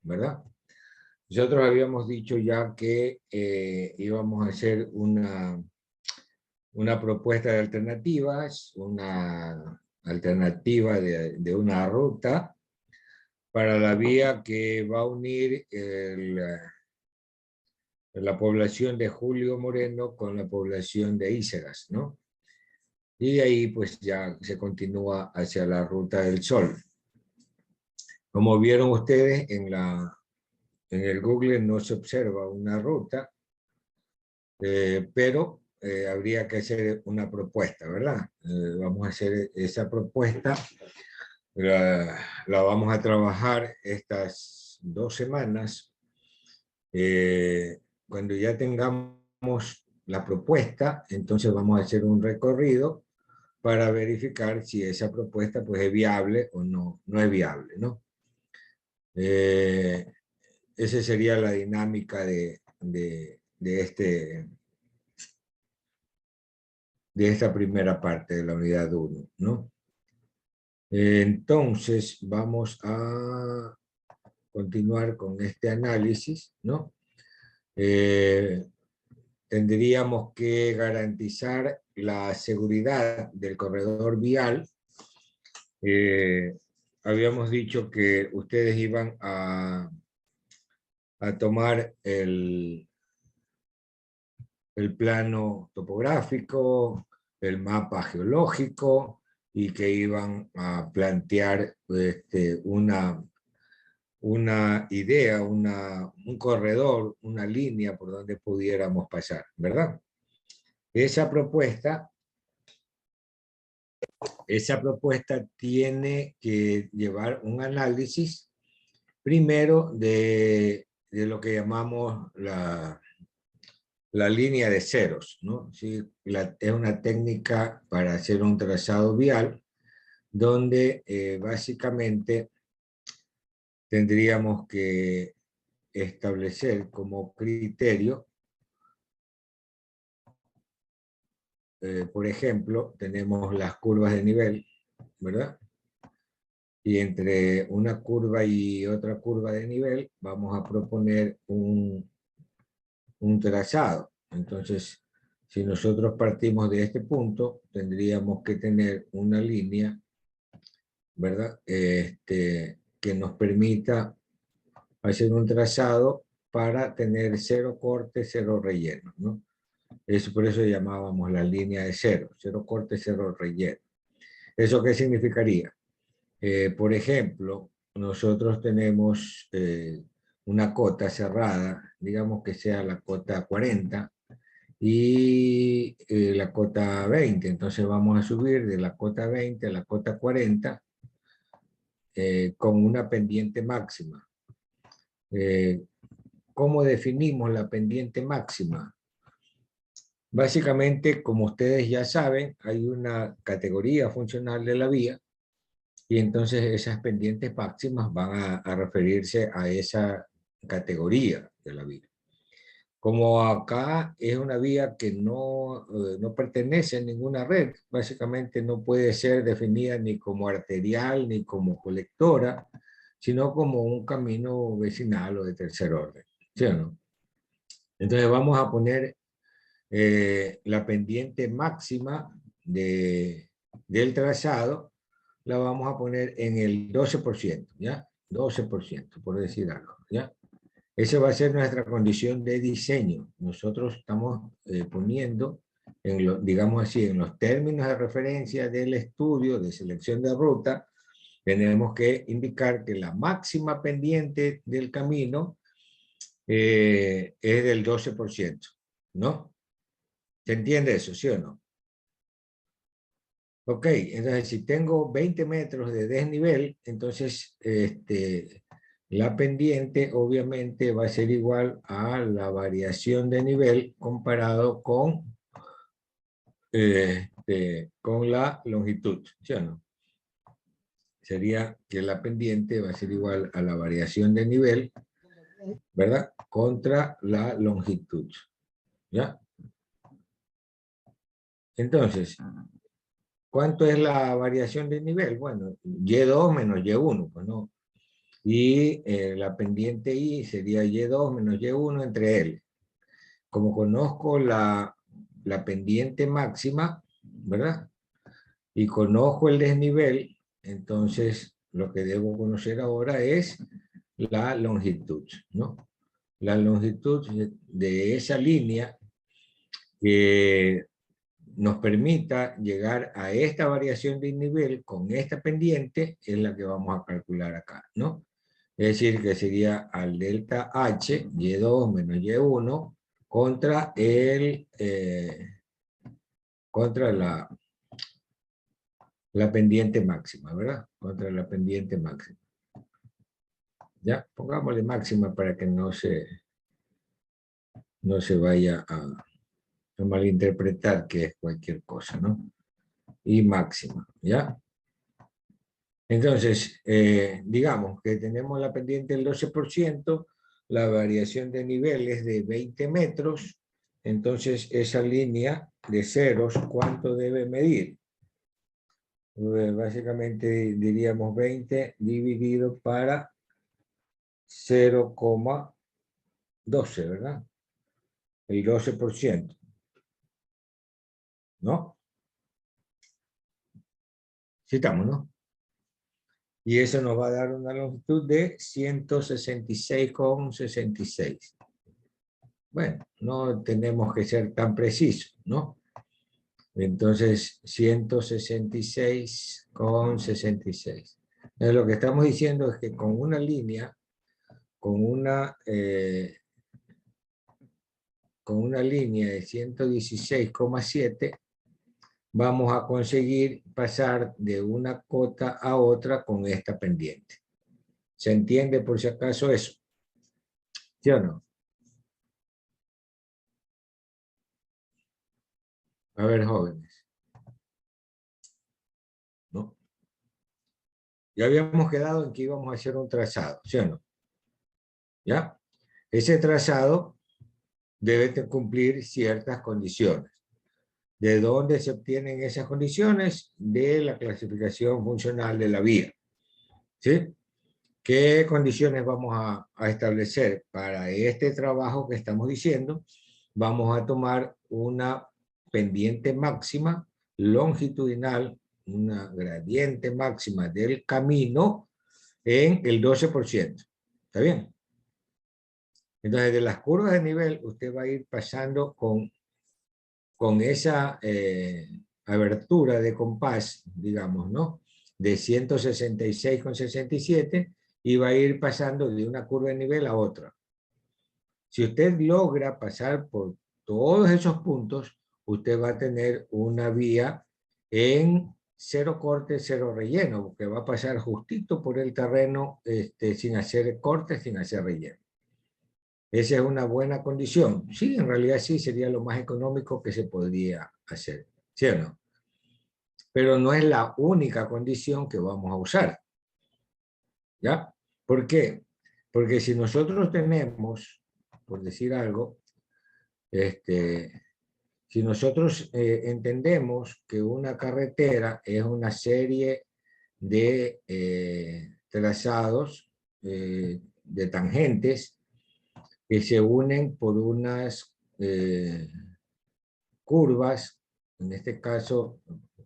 ¿verdad? Nosotros habíamos dicho ya que íbamos a hacer una propuesta de alternativas, una alternativa de una ruta para la vía que va a unir la población de Julio Moreno con la población de Ícegas, ¿no? Y de ahí pues ya se continúa hacia la Ruta del Sol. Como vieron ustedes en el Google no se observa una ruta, pero habría que hacer una propuesta, ¿verdad? Vamos a hacer esa propuesta, la vamos a trabajar estas 2 semanas. Cuando ya tengamos la propuesta, entonces vamos a hacer un recorrido para verificar si esa propuesta pues, es viable o no es viable, ¿no? Esa sería la dinámica de esta primera parte de la unidad 1, ¿no? Entonces, vamos a continuar con este análisis, ¿no? Tendríamos que garantizar la seguridad del corredor vial. Habíamos dicho que ustedes iban a tomar el plano topográfico, el mapa geológico, y que iban a plantear una idea, un corredor, una línea por donde pudiéramos pasar, ¿verdad? Esa propuesta tiene que llevar un análisis primero de lo que llamamos la línea de ceros, ¿no? Sí, es una técnica para hacer un trazado vial donde básicamente tendríamos que establecer como criterio, por ejemplo, tenemos las curvas de nivel, ¿verdad? Y entre una curva y otra curva de nivel vamos a proponer un trazado. Entonces, si nosotros partimos de este punto, tendríamos que tener una línea, ¿verdad? Que nos permita hacer un trazado para tener 0 corte, 0 relleno, ¿no? Por eso llamábamos la línea de 0 corte, 0 relleno. ¿Eso qué significaría? Por ejemplo, nosotros tenemos una cota cerrada, digamos que sea la cota 40 y la cota 20. Entonces vamos a subir de la cota 20 a la cota 40 con una pendiente máxima. ¿Cómo definimos la pendiente máxima? Básicamente, como ustedes ya saben, hay una categoría funcional de la vía y entonces esas pendientes máximas van a referirse a esa categoría de la vía. Como acá es una vía que no pertenece a ninguna red, básicamente no puede ser definida ni como arterial ni como colectora, sino como un camino vecinal o de tercer orden, ¿sí o no? Entonces vamos a poner la pendiente máxima del trazado, la vamos a poner en el 12%, ¿ya? 12%, por decir algo, ¿ya? Esa va a ser nuestra condición de diseño. Nosotros estamos poniendo, digamos así, en los términos de referencia del estudio de selección de ruta, tenemos que indicar que la máxima pendiente del camino es del 12%, ¿no? ¿Se entiende eso, sí o no? Ok, entonces si tengo 20 metros de desnivel, entonces la pendiente obviamente va a ser igual a la variación de nivel comparado con la longitud, ¿sí o no? Sería que la pendiente va a ser igual a la variación de nivel, ¿verdad? Contra la longitud, ¿ya? Entonces, ¿cuánto es la variación de nivel? Bueno, Y2 menos Y1, pues no. y la pendiente I sería Y2 menos Y1 entre L. Como conozco la pendiente máxima, ¿verdad? Y conozco el desnivel, entonces lo que debo conocer ahora es la longitud, ¿no? La longitud de esa línea que nos permita llegar a esta variación de nivel con esta pendiente es la que vamos a calcular acá, ¿no? Es decir, que sería al delta H, Y2 menos Y1, contra contra la pendiente máxima, ¿verdad? Contra la pendiente máxima. Ya, pongámosle máxima para que no se vaya a malinterpretar que es cualquier cosa, ¿no? Y máxima, ¿ya? Entonces, digamos que tenemos la pendiente del 12%, la variación de nivel es de 20 metros, entonces esa línea de ceros, ¿cuánto debe medir? Básicamente diríamos 20 dividido para 0,12, ¿verdad? El 12%, ¿no? Sí estamos, ¿no? Y eso nos va a dar una longitud de 166,66. Bueno, no tenemos que ser tan precisos, ¿no? Entonces, 166,66. Lo que estamos diciendo es que con una línea, con una línea de 116,7, vamos a conseguir pasar de una cota a otra con esta pendiente. ¿Se entiende por si acaso eso? ¿Sí o no? A ver, jóvenes, ¿no? Ya habíamos quedado en que íbamos a hacer un trazado, ¿sí o no? ¿Ya? Ese trazado debe cumplir ciertas condiciones. ¿De dónde se obtienen esas condiciones? De la clasificación funcional de la vía. ¿Sí? ¿Qué condiciones vamos a establecer para este trabajo que estamos diciendo? Vamos a tomar una pendiente máxima longitudinal, una gradiente máxima del camino en el 12%. ¿Está bien? Entonces, de las curvas de nivel, usted va a ir pasando con esa abertura de compás, digamos, ¿no? De 166,67 y va a ir pasando de una curva de nivel a otra. Si usted logra pasar por todos esos puntos, usted va a tener una vía en cero corte, cero relleno, porque va a pasar justito por el terreno sin hacer corte, sin hacer relleno. Esa es una buena condición. Sí, en realidad sí, sería lo más económico que se podría hacer, ¿sí o no? Pero no es la única condición que vamos a usar, ¿ya? ¿Por qué? Porque si nosotros tenemos, por decir algo, si nosotros entendemos que una carretera es una serie de trazados, de tangentes, que se unen por unas curvas, en este caso,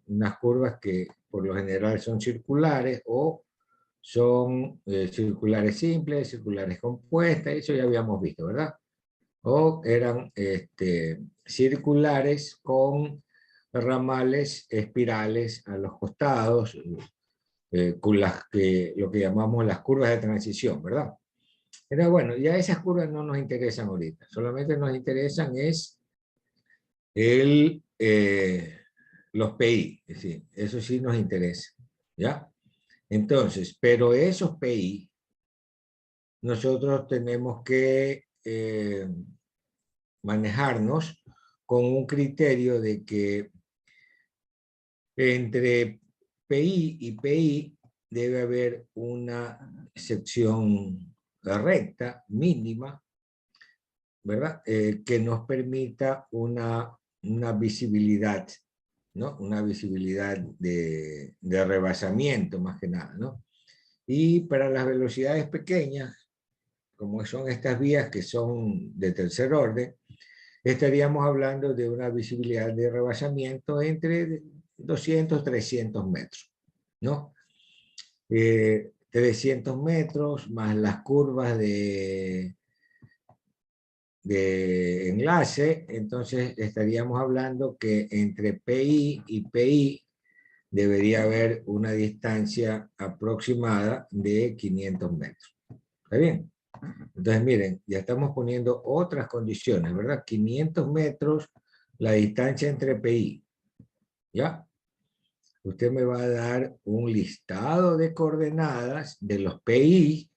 unas curvas que por lo general son circulares o son circulares simples, circulares compuestas, eso ya habíamos visto, ¿verdad? O eran circulares con ramales espirales a los costados, con lo que llamamos las curvas de transición, ¿verdad? Pero bueno, ya esas curvas no nos interesan ahorita, solamente nos interesan es los PI, es decir, eso sí nos interesa, ¿ya? Entonces, pero esos PI, nosotros tenemos que manejarnos con un criterio de que entre PI y PI debe haber una sección recta, mínima, ¿verdad? Que nos permita una visibilidad, ¿no? Una visibilidad de rebasamiento, más que nada, ¿no? Y para las velocidades pequeñas, como son estas vías que son de tercer orden, estaríamos hablando de una visibilidad de rebasamiento entre 200 y 300 metros, ¿no? 300 metros más las curvas de enlace, entonces estaríamos hablando que entre PI y PI debería haber una distancia aproximada de 500 metros. ¿Está bien? Entonces, miren, ya estamos poniendo otras condiciones, ¿verdad? 500 metros, la distancia entre PI, ¿ya? Usted me va a dar un listado de coordenadas de los PI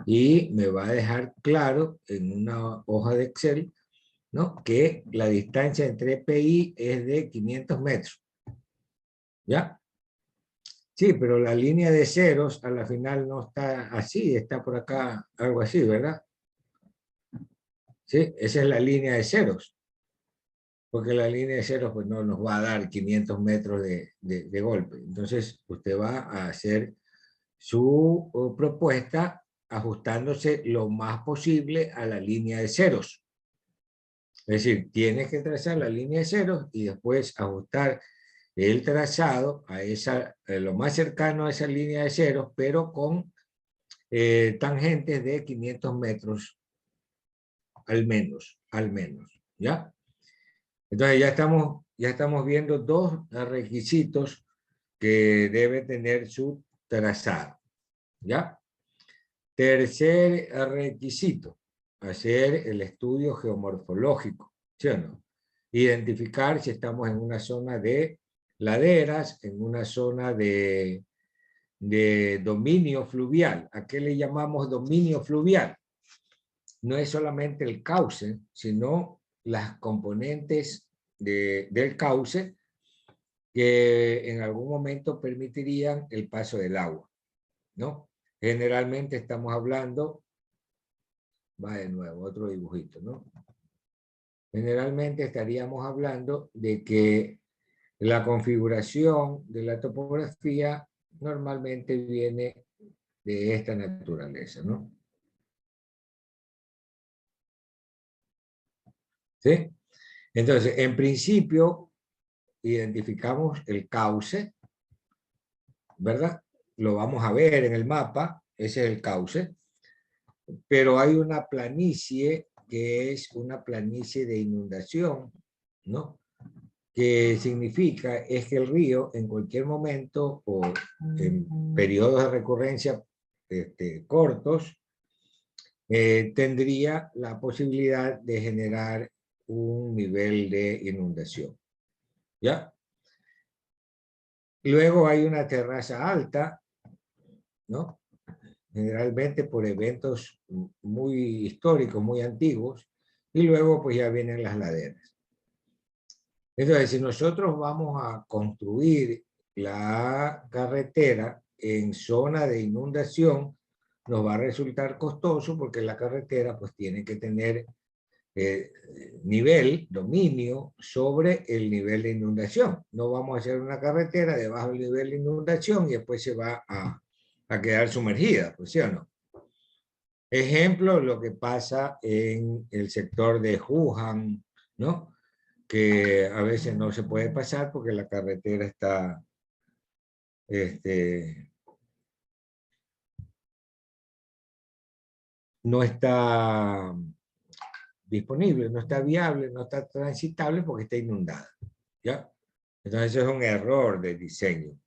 y me va a dejar claro en una hoja de Excel, ¿no? Que la distancia entre PI es de 500 metros, ¿ya? Sí, pero la línea de ceros a la final no está así, está por acá, algo así, ¿verdad? Sí, esa es la línea de ceros, porque la línea de ceros pues no nos va a dar 500 metros de golpe. Entonces, usted va a hacer su propuesta ajustándose lo más posible a la línea de ceros. Es decir, tienes que trazar la línea de ceros y después ajustar el trazado a esa, lo más cercano a esa línea de ceros, pero con tangentes de 500 metros al menos, ¿ya? Entonces ya estamos viendo dos requisitos que debe tener su trazado, ¿ya? Tercer requisito, hacer el estudio geomorfológico, ¿sí o no? Identificar si estamos en una zona de laderas, en una zona de dominio fluvial. ¿A qué le llamamos dominio fluvial? No es solamente el cauce, sino las componentes del cauce que en algún momento permitirían el paso del agua, ¿no? Generalmente estamos hablando, va de nuevo, otro dibujito, ¿no? Generalmente estaríamos hablando de que la configuración de la topografía normalmente viene de esta naturaleza, ¿no? ¿Sí? Entonces, en principio, identificamos el cauce, ¿verdad? Lo vamos a ver en el mapa, ese es el cauce, pero hay una planicie que es una planicie de inundación, ¿no? Que significa es que el río en cualquier momento o en periodos de recurrencia cortos tendría la posibilidad de generar un nivel de inundación, ¿ya? Luego hay una terraza alta, ¿no? Generalmente por eventos muy históricos, muy antiguos, y luego pues ya vienen las laderas. Entonces, si nosotros vamos a construir la carretera en zona de inundación, nos va a resultar costoso porque la carretera pues tiene que tener nivel, dominio sobre el nivel de inundación. No vamos a hacer una carretera debajo del nivel de inundación y después se va a quedar sumergida, pues, ¿sí o no? Ejemplo, lo que pasa en el sector de Wuhan, ¿no? Que a veces no se puede pasar porque la carretera está no está disponible, no está viable, no está transitable porque está inundada, ¿ya? Entonces es un error de diseño.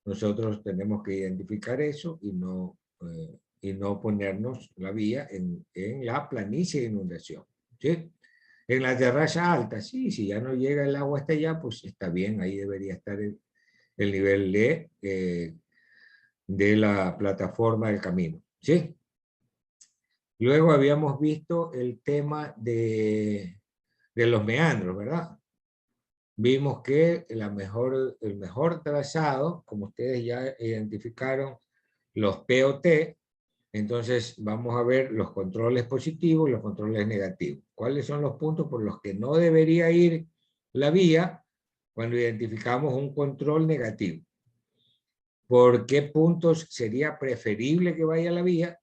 Nosotros tenemos que identificar eso y no ponernos la vía en la planicie de inundación, ¿sí? En la terraza alta, sí, si ya no llega el agua hasta allá, pues está bien, ahí debería estar el nivel de la plataforma del camino, ¿sí? Luego habíamos visto el tema de los meandros, ¿verdad? Vimos que el mejor trazado, como ustedes ya identificaron, los POT, entonces vamos a ver los controles positivos y los controles negativos. ¿Cuáles son los puntos por los que no debería ir la vía cuando identificamos un control negativo? por qué puntos sería preferible que vaya la vía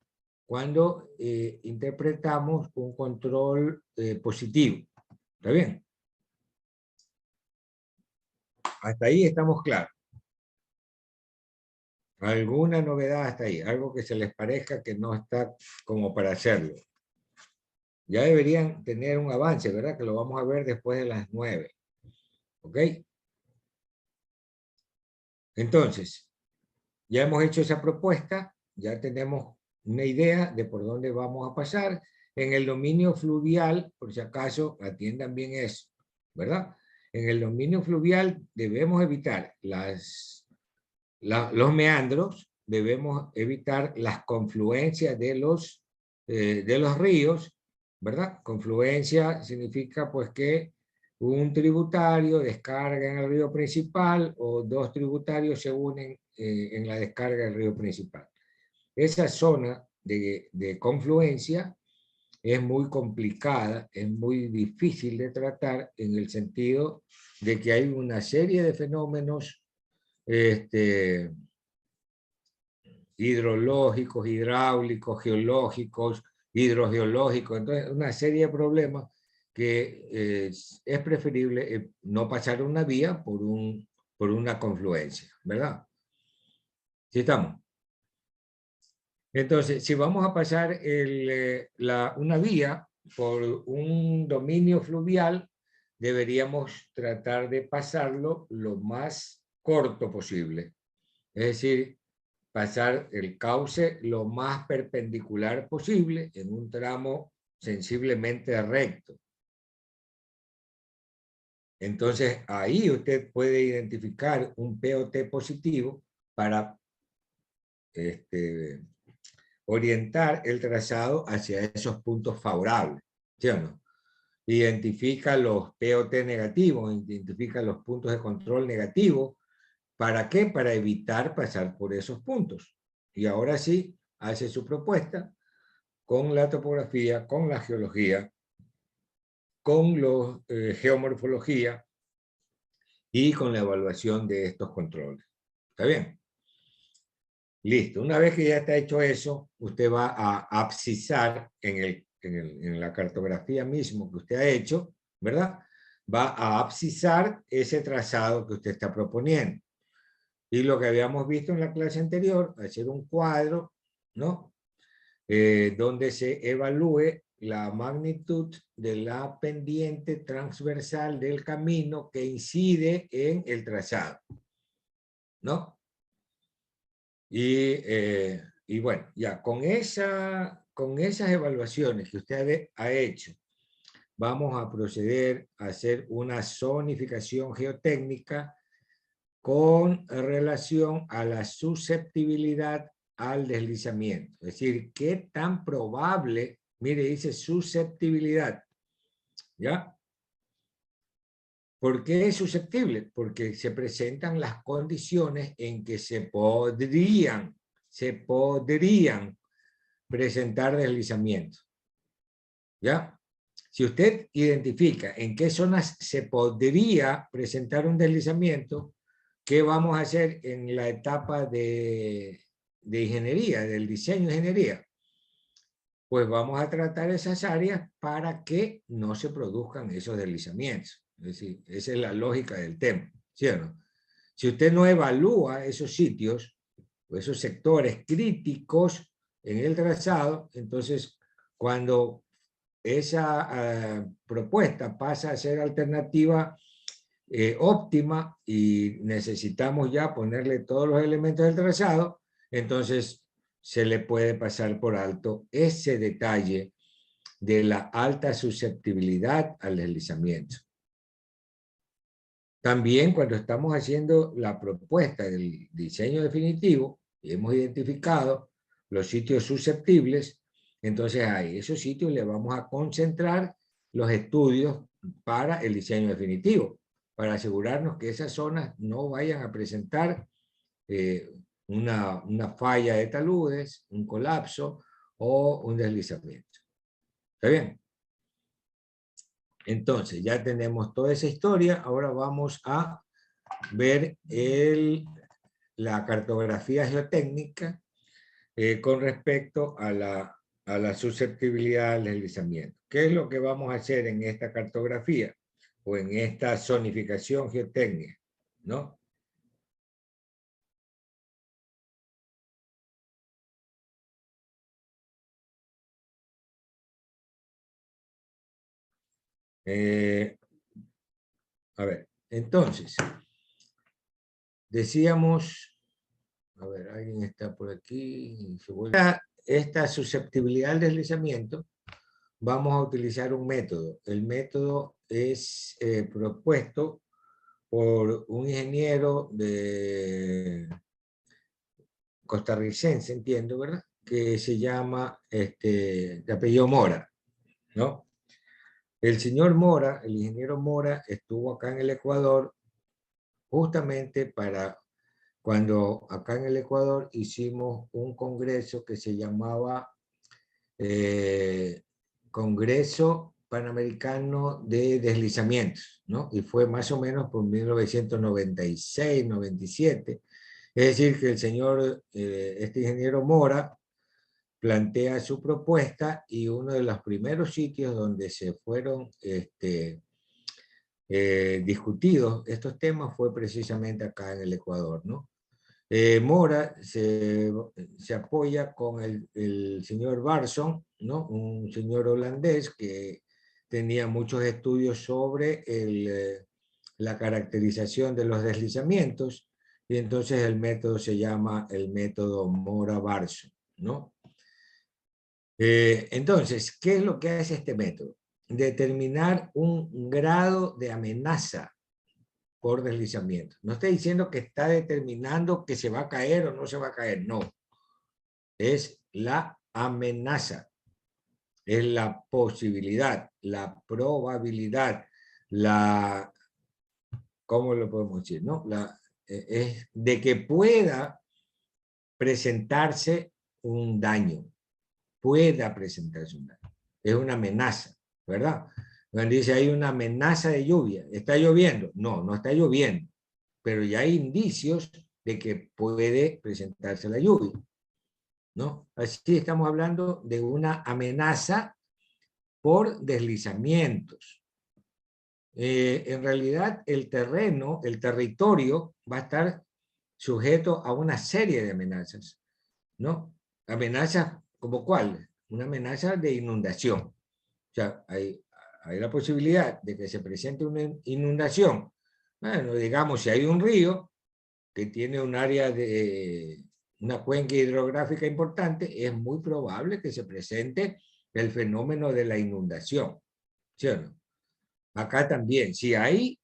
cuando interpretamos un control positivo. ¿Está bien? Hasta ahí estamos claros. ¿Alguna novedad hasta ahí? Algo que se les parezca que no está como para hacerlo. Ya deberían tener un avance, ¿verdad? Que lo vamos a ver después de las 9. ¿Ok? Entonces, ya hemos hecho esa propuesta, ya tenemos una idea de por dónde vamos a pasar. En el dominio fluvial, por si acaso, atiendan bien eso, ¿verdad? En el dominio fluvial debemos evitar los meandros, debemos evitar las confluencias de los ríos, ¿verdad? Confluencia significa pues que un tributario descarga en el río principal o dos tributarios se unen en la descarga del río principal. Esa zona de confluencia es muy complicada, es muy difícil de tratar en el sentido de que hay una serie de fenómenos hidrológicos, hidráulicos, geológicos, hidrogeológicos, entonces una serie de problemas que es preferible no pasar una vía por una confluencia, ¿verdad? ¿Sí estamos? Entonces, si vamos a pasar una vía por un dominio fluvial, deberíamos tratar de pasarlo lo más corto posible. Es decir, pasar el cauce lo más perpendicular posible en un tramo sensiblemente recto. Entonces, ahí usted puede identificar un POT positivo para orientar el trazado hacia esos puntos favorables, ¿sí o no? Identifica los POT negativos, identifica los puntos de control negativos. ¿Para qué? Para evitar pasar por esos puntos. Y ahora sí, hace su propuesta con la topografía, con la geología, con la geomorfología y con la evaluación de estos controles. ¿Está bien? Listo. Una vez que ya está hecho eso, usted va a abscisar en la cartografía mismo que usted ha hecho, ¿verdad? Va a abscisar ese trazado que usted está proponiendo. Y lo que habíamos visto en la clase anterior, hacer un cuadro, ¿no? Donde se evalúe la magnitud de la pendiente transversal del camino que incide en el trazado, ¿no? Y bueno, ya con esas evaluaciones que usted ha hecho, vamos a proceder a hacer una zonificación geotécnica con relación a la susceptibilidad al deslizamiento. Es decir, qué tan probable, mire, dice susceptibilidad, ¿ya? ¿Por qué es susceptible? Porque se presentan las condiciones en que se podrían presentar deslizamientos, ¿ya? Si usted identifica en qué zonas se podría presentar un deslizamiento, ¿qué vamos a hacer en la etapa de ingeniería, del diseño de ingeniería? Pues vamos a tratar esas áreas para que no se produzcan esos deslizamientos. Es decir, esa es la lógica del tema, ¿sí o no? Si usted no evalúa esos sitios o esos sectores críticos en el trazado, entonces cuando esa propuesta pasa a ser alternativa óptima y necesitamos ya ponerle todos los elementos del trazado, entonces se le puede pasar por alto ese detalle de la alta susceptibilidad al deslizamiento. También cuando estamos haciendo la propuesta del diseño definitivo y hemos identificado los sitios susceptibles, entonces a esos sitios le vamos a concentrar los estudios para el diseño definitivo, para asegurarnos que esas zonas no vayan a presentar una falla de taludes, un colapso o un deslizamiento. ¿Está bien? Entonces, ya tenemos toda esa historia. Ahora vamos a ver la cartografía geotécnica con respecto a la susceptibilidad al deslizamiento. ¿Qué es lo que vamos a hacer en esta cartografía o en esta zonificación geotécnica? ¿No? A ver, entonces, decíamos, a ver, alguien está por aquí, esta susceptibilidad al deslizamiento, vamos a utilizar un método. El método es propuesto por un ingeniero costarricense, entiendo, ¿verdad? Que se llama, de apellido Mora, ¿no? El señor Mora, el ingeniero Mora, estuvo acá en el Ecuador justamente para cuando acá en el Ecuador hicimos un congreso que se llamaba Congreso Panamericano de Deslizamientos, ¿no? Y fue más o menos por 1996, 97. Es decir, que el señor, este ingeniero Mora, plantea su propuesta y uno de los primeros sitios donde se fueron discutidos estos temas fue precisamente acá en el Ecuador, ¿no? Mora se apoya con el señor Barson, ¿no? Un señor holandés que tenía muchos estudios sobre la caracterización de los deslizamientos, y entonces el método se llama el método Mora-Barson, ¿no? Entonces, ¿qué es lo que hace este método? Determinar un grado de amenaza por deslizamiento. No está diciendo que está determinando que se va a caer o no se va a caer, no. Es la amenaza, es la posibilidad, la probabilidad, ¿cómo lo podemos decir? ¿No? Es de que pueda presentarse un daño, pueda presentarse un daño. Es una amenaza, ¿verdad? Cuando dice hay una amenaza de lluvia, ¿está lloviendo? No, no está lloviendo, pero ya hay indicios de que puede presentarse la lluvia, ¿no? Así estamos hablando de una amenaza por deslizamientos. En realidad el terreno, el territorio va a estar sujeto a una serie de amenazas, ¿no? Amenazas como cuál? Una amenaza de inundación. O sea, hay la posibilidad de que se presente una inundación. Bueno, digamos, si hay un río que tiene un área de una cuenca hidrográfica importante, es muy probable que se presente el fenómeno de la inundación, ¿sí o no? Acá también, si hay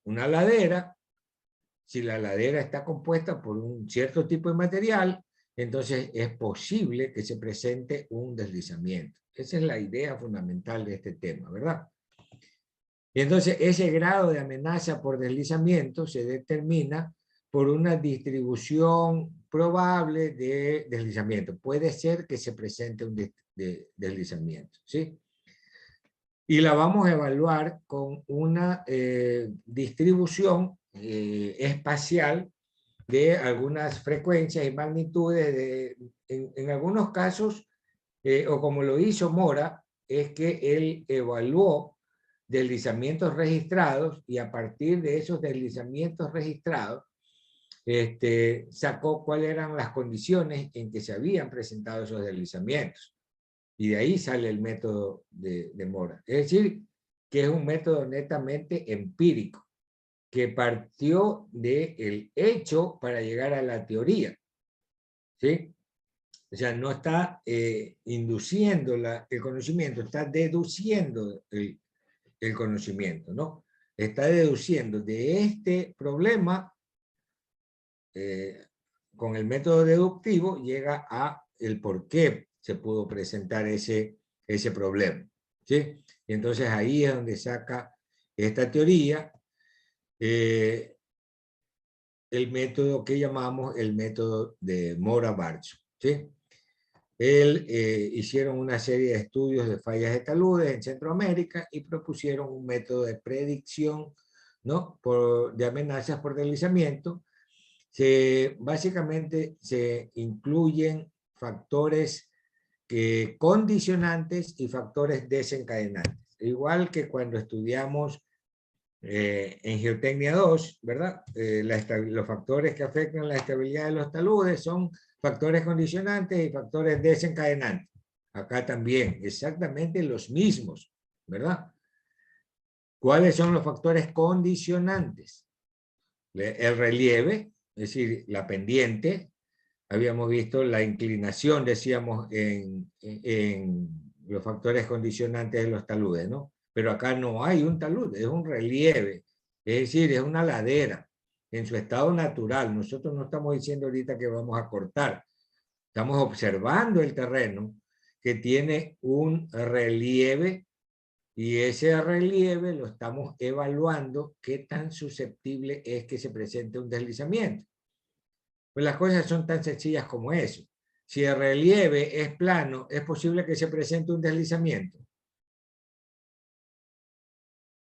una ladera, si la ladera está compuesta por un cierto tipo de material, entonces es posible que se presente un deslizamiento. Esa es la idea fundamental de este tema, ¿verdad? Y entonces ese grado de amenaza por deslizamiento se determina por una distribución probable de deslizamiento. Puede ser que se presente un deslizamiento, ¿sí? Y la vamos a evaluar con una distribución espacial de algunas frecuencias y magnitudes. En algunos casos, o como lo hizo Mora, es que él evaluó deslizamientos registrados y a partir de esos deslizamientos registrados sacó cuáles eran las condiciones en que se habían presentado esos deslizamientos. Y de ahí sale el método de Mora. Es decir, que es un método netamente empírico, que partió del hecho para llegar a la teoría. ¿Sí? O sea, no está induciendo el conocimiento, está deduciendo el conocimiento, ¿no? Está deduciendo de este problema, con el método deductivo, llega a el por qué se pudo presentar ese problema, ¿sí? Y entonces ahí es donde saca esta teoría, el método que llamamos el método de Mora-Barson, ¿sí? Hicieron una serie de estudios de fallas de taludes en Centroamérica y propusieron un método de predicción, ¿no? De amenazas por deslizamiento, básicamente se incluyen factores condicionantes y factores desencadenantes. Igual que cuando estudiamos en Geotecnia 2, ¿verdad? Los factores que afectan la estabilidad de los taludes son factores condicionantes y factores desencadenantes. Acá también, exactamente los mismos, ¿verdad? ¿Cuáles son los factores condicionantes? El relieve, es decir, la pendiente. Habíamos visto la inclinación, decíamos, en los factores condicionantes de los taludes, ¿no? Pero acá no hay un talud, es un relieve, es decir, es una ladera en su estado natural. Nosotros no estamos diciendo ahorita que vamos a cortar, estamos observando el terreno que tiene un relieve y ese relieve lo estamos evaluando qué tan susceptible es que se presente un deslizamiento. Pues las cosas son tan sencillas como eso. Si el relieve es plano, ¿es posible que se presente un deslizamiento?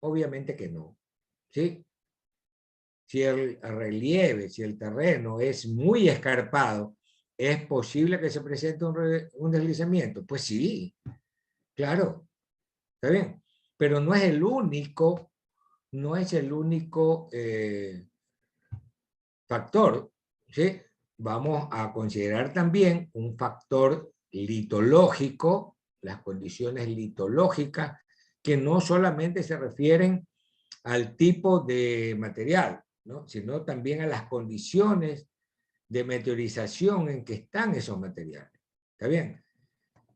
Obviamente que no. ¿Sí? Si el relieve, si el terreno es muy escarpado, ¿es posible que se presente un deslizamiento? Pues sí, claro, está bien. Pero no es el único, no es el único factor, ¿sí? Vamos a considerar también un factor litológico, las condiciones litológicas, que no solamente se refieren al tipo de material, ¿no? Sino también a las condiciones de meteorización en que están esos materiales. ¿Está bien?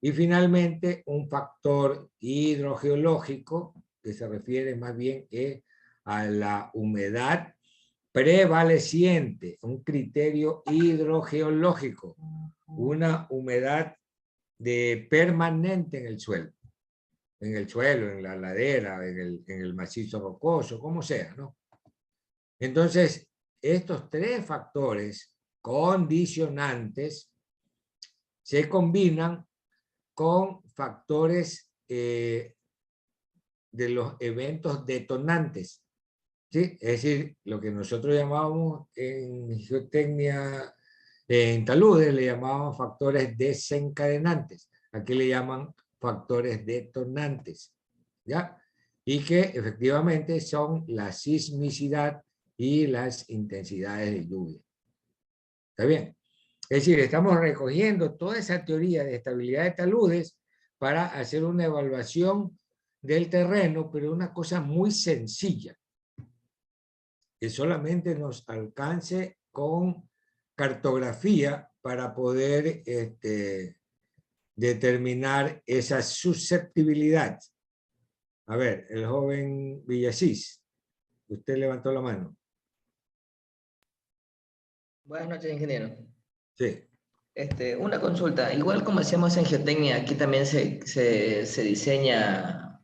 Y finalmente, un factor hidrogeológico, que se refiere más bien a la humedad prevaleciente, un criterio hidrogeológico, una humedad permanente en el suelo, en la ladera, en el macizo rocoso, como sea, ¿no? Entonces, estos tres factores condicionantes se combinan con factores de los eventos detonantes, ¿sí? Es decir, lo que nosotros llamamos en geotecnia, en taludes, le llamábamos factores desencadenantes. Aquí le llaman factores detonantes, ¿ya? Y que efectivamente son la sismicidad y las intensidades de lluvia. ¿Está bien? Es decir, estamos recogiendo toda esa teoría de estabilidad de taludes para hacer una evaluación del terreno, pero una cosa muy sencilla, que solamente nos alcance con cartografía para poder determinar esa susceptibilidad. A ver, el joven Villasís, usted levantó la mano. Buenas noches, ingeniero. Sí. Una consulta, igual como hacemos en geotecnia, aquí también se diseña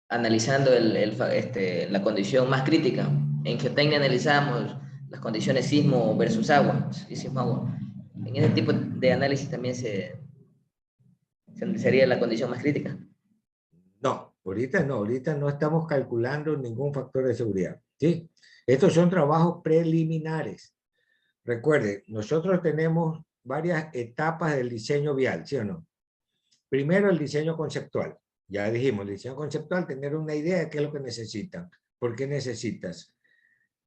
analizando la condición más crítica. En geotecnia analizamos las condiciones sismo versus agua y sismo-agua. En ese tipo de análisis también se analizaría la condición más crítica. No, ahorita no estamos calculando ningún factor de seguridad. ¿Sí? Estos son trabajos preliminares. Recuerde, nosotros tenemos varias etapas del diseño vial, ¿sí o no? Primero, el diseño conceptual. Ya dijimos, el diseño conceptual, tener una idea de qué es lo que necesitan. ¿Por qué necesitas?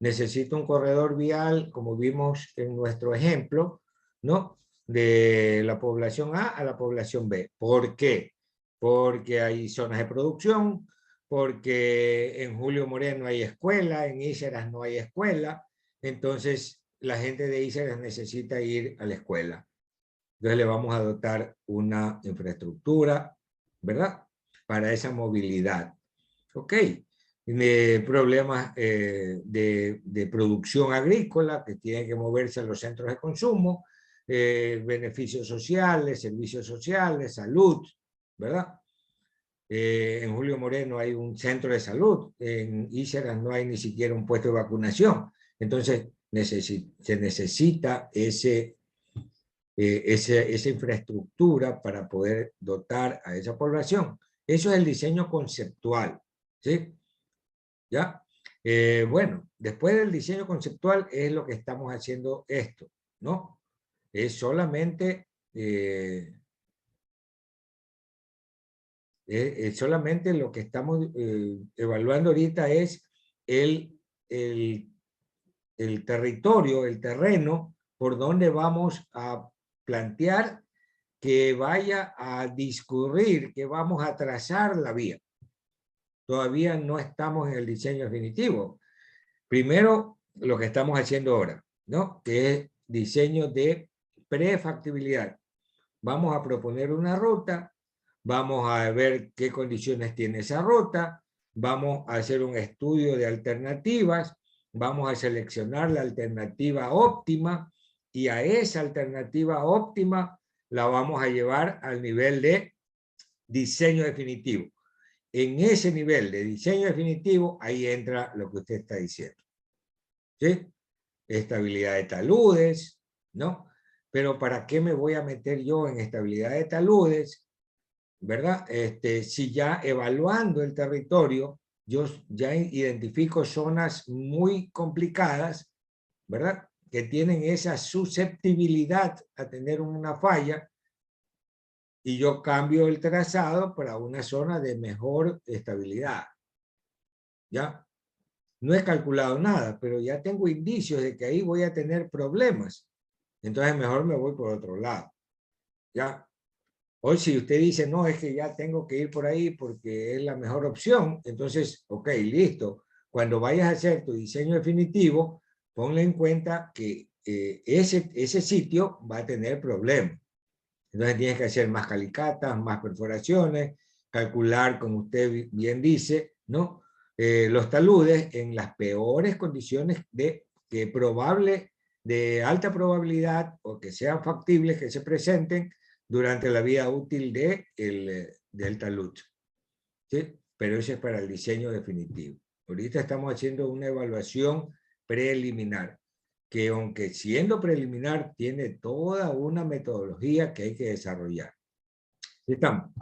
Necesito un corredor vial, como vimos en nuestro ejemplo, ¿no? De la población A a la población B. ¿Por qué? Porque hay zonas de producción, porque en Julio Moreno hay escuela, en Iseras no hay escuela, entonces la gente de Iseras necesita ir a la escuela. Entonces le vamos a dotar una infraestructura, ¿verdad? Para esa movilidad. Ok. Problemas de producción agrícola que tienen que moverse a los centros de consumo, beneficios sociales, servicios sociales, salud, ¿verdad? En Julio Moreno hay un centro de salud, en Iseras no hay ni siquiera un puesto de vacunación. Entonces se necesita esa infraestructura para poder dotar a esa población. Eso es el diseño conceptual, ¿sí? ¿Ya? Bueno, después del diseño conceptual es lo que estamos haciendo esto, ¿no? Es solamente, solamente lo que estamos evaluando ahorita es el, el, el territorio, el terreno por donde vamos a plantear que vaya a discurrir, que vamos a trazar la vía. Todavía no estamos en el diseño definitivo. Primero, lo que estamos haciendo ahora, ¿no? Que es diseño de prefactibilidad. Vamos a proponer una ruta, vamos a ver qué condiciones tiene esa ruta, vamos a hacer un estudio de alternativas, vamos a seleccionar la alternativa óptima y a esa alternativa óptima la vamos a llevar al nivel de diseño definitivo. En ese nivel de diseño definitivo, ahí entra lo que usted está diciendo. ¿Sí? Estabilidad de taludes, ¿no? Pero ¿para qué me voy a meter yo en estabilidad de taludes? ¿Verdad? Si ya evaluando el territorio, yo ya identifico zonas muy complicadas, ¿verdad? Que tienen esa susceptibilidad a tener una falla, y yo cambio el trazado para una zona de mejor estabilidad. ¿Ya? No he calculado nada, pero ya tengo indicios de que ahí voy a tener problemas. Entonces mejor me voy por otro lado. ¿Ya? Hoy si usted dice, no, es que ya tengo que ir por ahí porque es la mejor opción, entonces, ok, listo. Cuando vayas a hacer tu diseño definitivo, ponle en cuenta que ese sitio va a tener problemas. Entonces tienes que hacer más calicatas, más perforaciones, calcular, como usted bien dice, ¿no? Los taludes en las peores condiciones de alta probabilidad o que sean factibles que se presenten durante la vida útil del talud. ¿Sí? Pero eso es para el diseño definitivo. Ahorita estamos haciendo una evaluación preliminar, que aunque siendo preliminar, tiene toda una metodología que hay que desarrollar. ¿Estamos?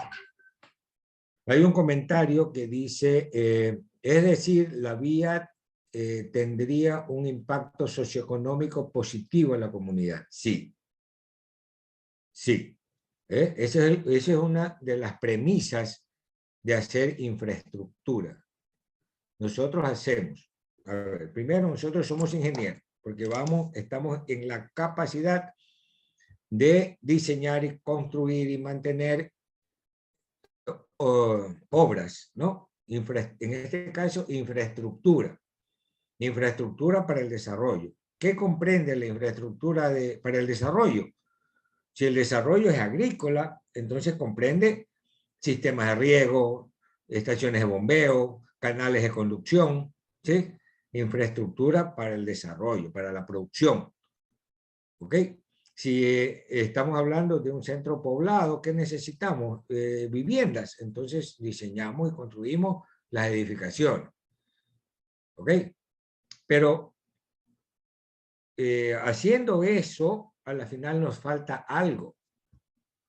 Hay un comentario que dice, es decir, la vía tendría un impacto socioeconómico positivo en la comunidad. Sí. Sí. Esa es una de las premisas de hacer infraestructura. Nosotros hacemos, a ver, primero nosotros somos ingenieros, porque estamos en la capacidad de diseñar y construir y mantener obras, ¿no? En este caso, infraestructura. Infraestructura para el desarrollo. ¿Qué comprende la infraestructura para el desarrollo? Si el desarrollo es agrícola, entonces comprende sistemas de riego, estaciones de bombeo, canales de conducción, ¿sí? Infraestructura para el desarrollo, para la producción. ¿Ok? Si estamos hablando de un centro poblado, ¿qué necesitamos? Viviendas. Entonces diseñamos y construimos las edificaciones. ¿Ok? Pero haciendo eso, a la final nos falta algo.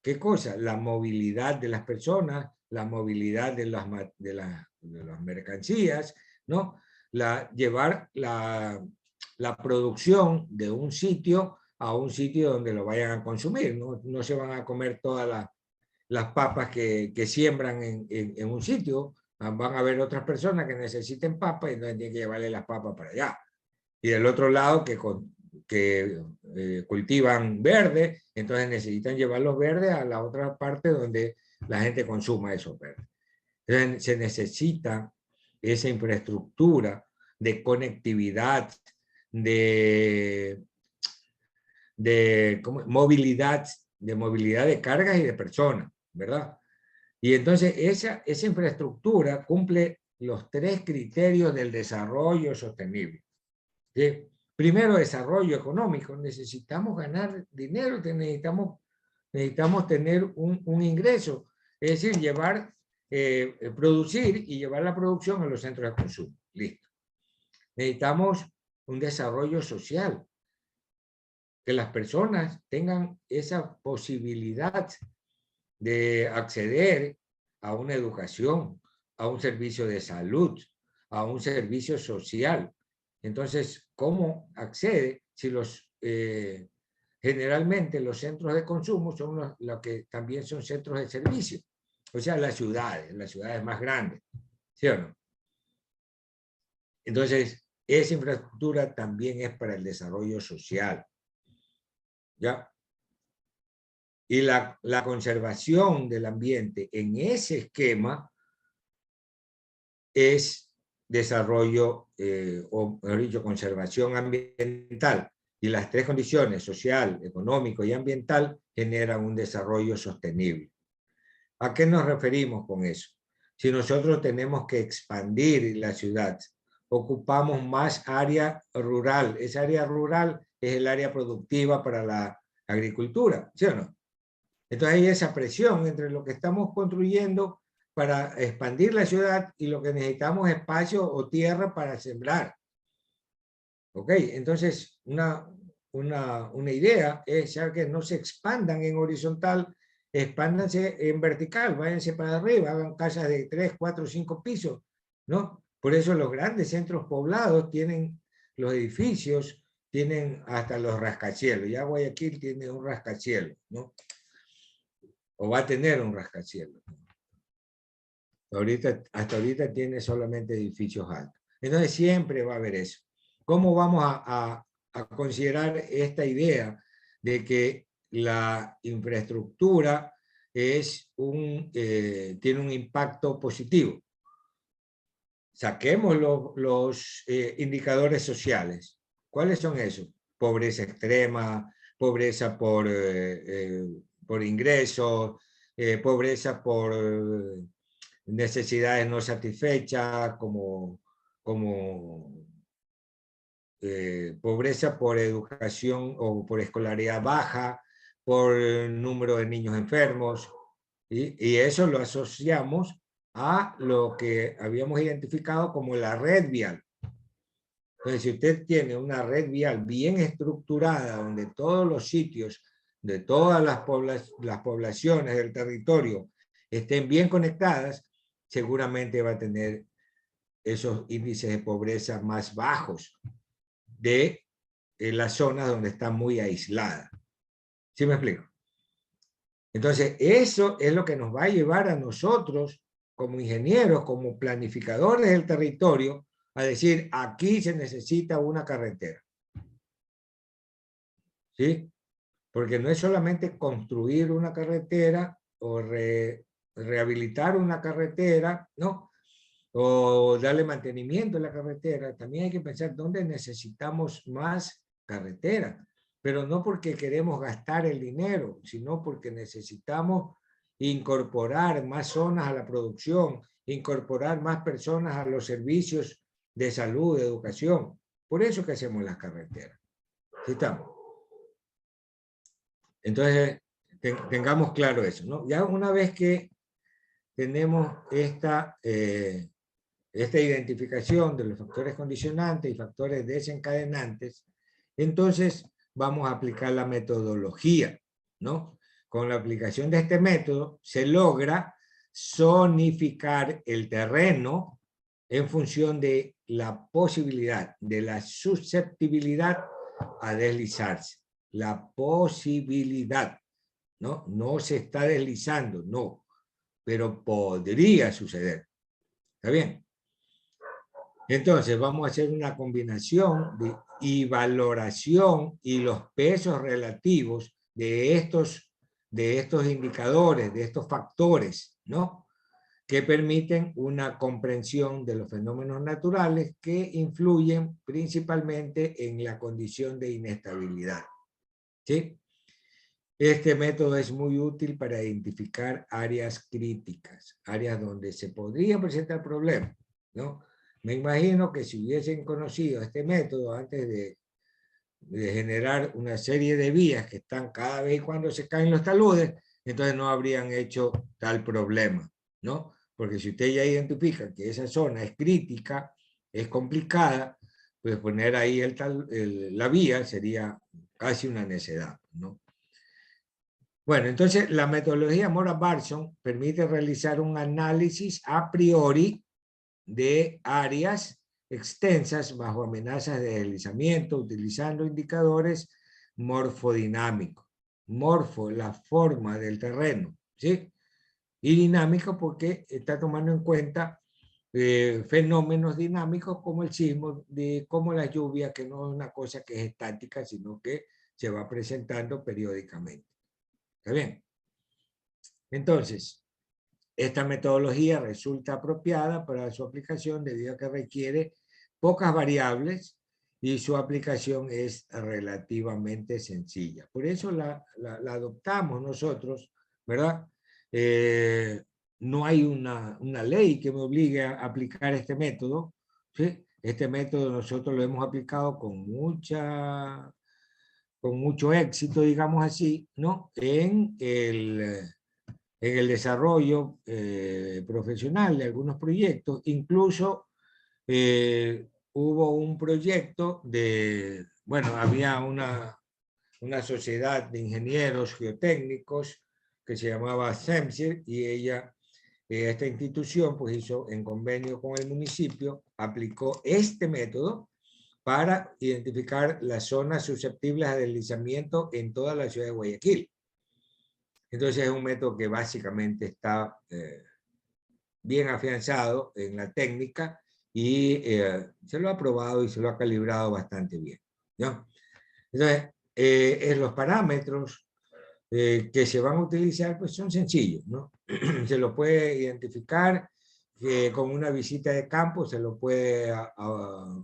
¿Qué cosa? La movilidad de las personas, la movilidad de las mercancías, ¿no? Llevar la producción de un sitio a un sitio donde lo vayan a consumir, ¿no? No se van a comer todas las papas que siembran en un sitio, van a haber otras personas que necesiten papas y entonces tienen que llevarle las papas para allá. Y del otro lado que cultivan verde, entonces necesitan llevar los verdes a la otra parte donde la gente consuma esos verdes. Entonces se necesita esa infraestructura de conectividad, de movilidad de cargas y de personas, ¿verdad? Y entonces esa infraestructura cumple los 3 criterios del desarrollo sostenible. ¿Sí? Primero, desarrollo económico. Necesitamos ganar dinero, necesitamos tener un ingreso. Es decir, producir y llevar la producción a los centros de consumo. Listo. Necesitamos un desarrollo social. Que las personas tengan esa posibilidad de acceder a una educación, a un servicio de salud, a un servicio social. Entonces, ¿cómo accede si generalmente los centros de consumo son los que también son centros de servicio? O sea, las ciudades más grandes, ¿sí o no? Entonces, esa infraestructura también es para el desarrollo social, ¿ya? Y la conservación del ambiente en ese esquema es desarrollo, o mejor dicho, conservación ambiental. Y las tres condiciones, social, económico y ambiental, generan un desarrollo sostenible. ¿A qué nos referimos con eso? Si nosotros tenemos que expandir la ciudad, ocupamos más área rural. Esa área rural es el área productiva para la agricultura, ¿sí o no? Entonces hay esa presión entre lo que estamos construyendo para expandir la ciudad y lo que necesitamos espacio o tierra para sembrar. ¿Ok? Entonces, una idea es ya que no se expandan en horizontal, expándanse en vertical, váyanse para arriba, hagan casas de 3, 4, 5 pisos, ¿no? Por eso los grandes centros poblados tienen los edificios, tienen hasta los rascacielos. Ya Guayaquil tiene un rascacielos, ¿no? O va a tener un rascacielos. Hasta ahorita tiene solamente edificios altos. Entonces siempre va a haber eso. ¿Cómo vamos a considerar esta idea de que la infraestructura tiene un impacto positivo? Saquemos los indicadores sociales. ¿Cuáles son esos? Pobreza extrema, pobreza por ingresos, pobreza por necesidades no satisfechas, como pobreza por educación o por escolaridad baja, por número de niños enfermos, y eso lo asociamos a lo que habíamos identificado como la red vial. Entonces, si usted tiene una red vial bien estructurada, donde todos los sitios de todas las poblaciones del territorio estén bien conectadas, seguramente va a tener esos índices de pobreza más bajos de las zonas donde está muy aislada. ¿Sí me explico? Entonces, eso es lo que nos va a llevar a nosotros, como ingenieros, como planificadores del territorio, a decir, aquí se necesita una carretera. ¿Sí? Porque no es solamente construir una carretera o rehabilitar una carretera, ¿no? O darle mantenimiento a la carretera. También hay que pensar dónde necesitamos más carretera, pero no porque queremos gastar el dinero, sino porque necesitamos incorporar más zonas a la producción, incorporar más personas a los servicios de salud, de educación. Por eso que hacemos las carreteras. ¿Sí estamos? Entonces, tengamos claro eso, ¿no? Ya una vez que tenemos esta identificación de los factores condicionantes y factores desencadenantes, entonces vamos a aplicar la metodología, ¿no? Con la aplicación de este método se logra zonificar el terreno en función de la posibilidad, de la susceptibilidad a deslizarse. La posibilidad, ¿no? No se está deslizando, no, pero podría suceder. ¿Está bien? Entonces vamos a hacer una combinación y valoración y los pesos relativos de estos indicadores, de estos factores, ¿no? Que permiten una comprensión de los fenómenos naturales que influyen principalmente en la condición de inestabilidad. ¿Sí? Este método es muy útil para identificar áreas críticas, áreas donde se podrían presentar problemas, ¿no? Me imagino que si hubiesen conocido este método antes de generar una serie de vías que están cada vez cuando se caen los taludes, entonces no habrían hecho tal problema, ¿no? Porque si usted ya identifica que esa zona es crítica, es complicada, pues poner ahí la vía sería casi una necedad, ¿no? Bueno, entonces la metodología Mora-Barson permite realizar un análisis a priori de áreas extensas bajo amenazas de deslizamiento utilizando indicadores morfodinámicos. Morfo, la forma del terreno, ¿sí? Y dinámico porque está tomando en cuenta fenómenos dinámicos como el sismo, como la lluvia, que no es una cosa que es estática, sino que se va presentando periódicamente. ¿Está bien? Entonces, esta metodología resulta apropiada para su aplicación debido a que requiere pocas variables y su aplicación es relativamente sencilla. Por eso la adoptamos nosotros, ¿verdad? No hay una ley que me obligue a aplicar este método, ¿sí? Este método nosotros lo hemos aplicado con mucho éxito, digamos así, ¿no? En el desarrollo profesional de algunos proyectos. Incluso hubo un proyecto bueno, había una sociedad de ingenieros geotécnicos que se llamaba CEMSIR y esta institución pues hizo en convenio con el municipio, aplicó este método para identificar las zonas susceptibles a deslizamiento en toda la ciudad de Guayaquil. Entonces es un método que básicamente está bien afianzado en la técnica y se lo ha probado y se lo ha calibrado bastante bien, ¿no? Entonces, los parámetros que se van a utilizar pues son sencillos, ¿no? Se lo puede identificar con una visita de campo, se lo puede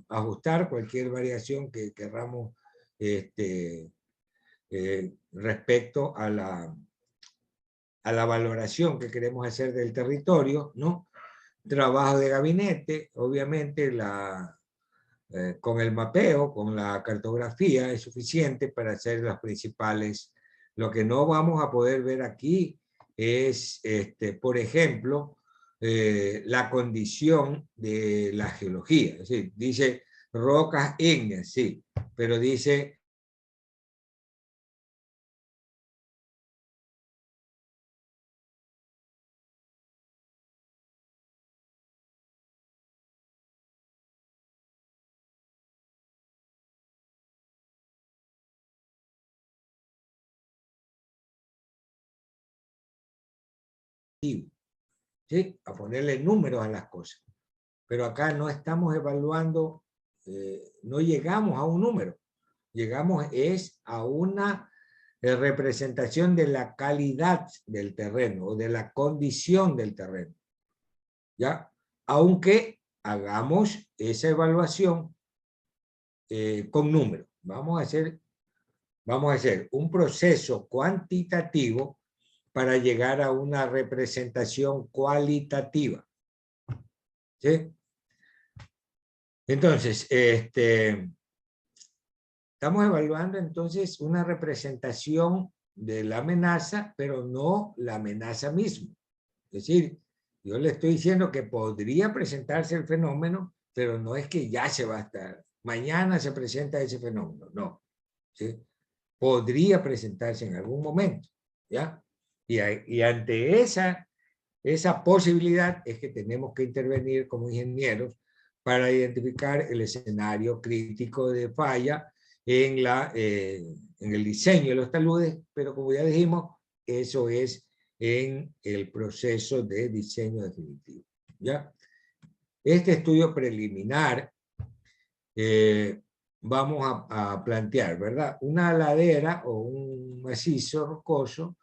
ajustar cualquier variación que querramos respecto a la valoración que queremos hacer del territorio, ¿no? Trabajo de gabinete, obviamente con el mapeo, con la cartografía es suficiente para hacer las principales. Lo que no vamos a poder ver aquí es, por ejemplo, la condición de la geología. Es decir, dice rocas ígneas, sí, pero dice ¿sí? A ponerle números a las cosas. Pero acá no estamos evaluando, no llegamos a un número, llegamos a una representación de la calidad del terreno o de la condición del terreno. ¿Ya? Aunque hagamos esa evaluación con números. Vamos a hacer un proceso cuantitativo para llegar a una representación cualitativa. ¿Sí? Entonces, estamos evaluando entonces una representación de la amenaza, pero no la amenaza misma. Es decir, yo le estoy diciendo que podría presentarse el fenómeno, pero no es que ya se va a estar. Mañana se presenta ese fenómeno, no. ¿Sí? Podría presentarse en algún momento, ¿ya? Y ante esa posibilidad es que tenemos que intervenir como ingenieros para identificar el escenario crítico de falla en el diseño de los taludes, pero como ya dijimos, eso es en el proceso de diseño definitivo, ¿ya? Este estudio preliminar vamos a plantear, ¿verdad? Una ladera o un macizo rocoso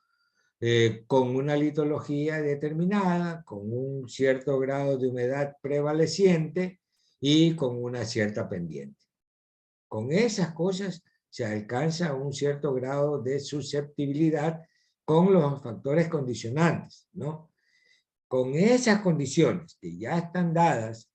con una litología determinada, con un cierto grado de humedad prevaleciente y con una cierta pendiente. Con esas cosas se alcanza un cierto grado de susceptibilidad con los factores condicionantes, ¿no? Con esas condiciones que ya están dadas,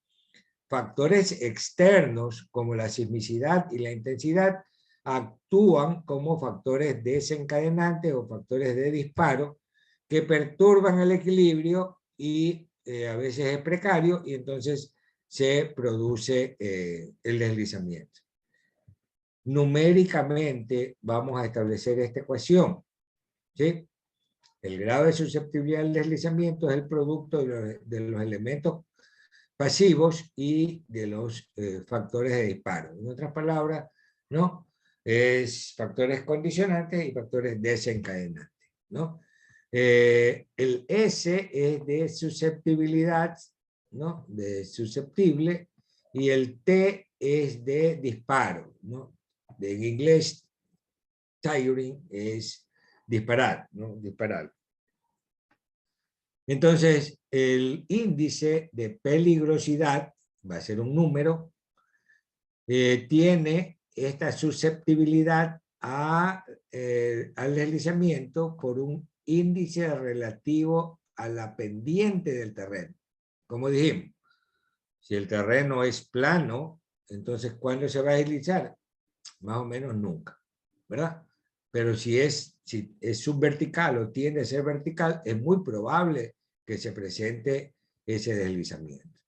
factores externos como la sismicidad y la intensidad actúan como factores desencadenantes o factores de disparo que perturban el equilibrio y a veces es precario y entonces se produce el deslizamiento. Numéricamente vamos a establecer esta ecuación, ¿sí? El grado de susceptibilidad al deslizamiento es el producto de los elementos pasivos y de los factores de disparo. En otras palabras, ¿no? Es factores condicionantes y factores desencadenantes, ¿no? El S es de susceptibilidad, ¿no? De susceptible, y el T es de disparo, ¿no? En inglés, tiring es disparar, ¿no? Disparar. Entonces, el índice de peligrosidad va a ser un número, tiene esta susceptibilidad al deslizamiento por un índice relativo a la pendiente del terreno. Como dijimos, si el terreno es plano, entonces ¿cuándo se va a deslizar? Más o menos nunca, ¿verdad? Pero si es subvertical o tiende a ser vertical, es muy probable que se presente ese deslizamiento.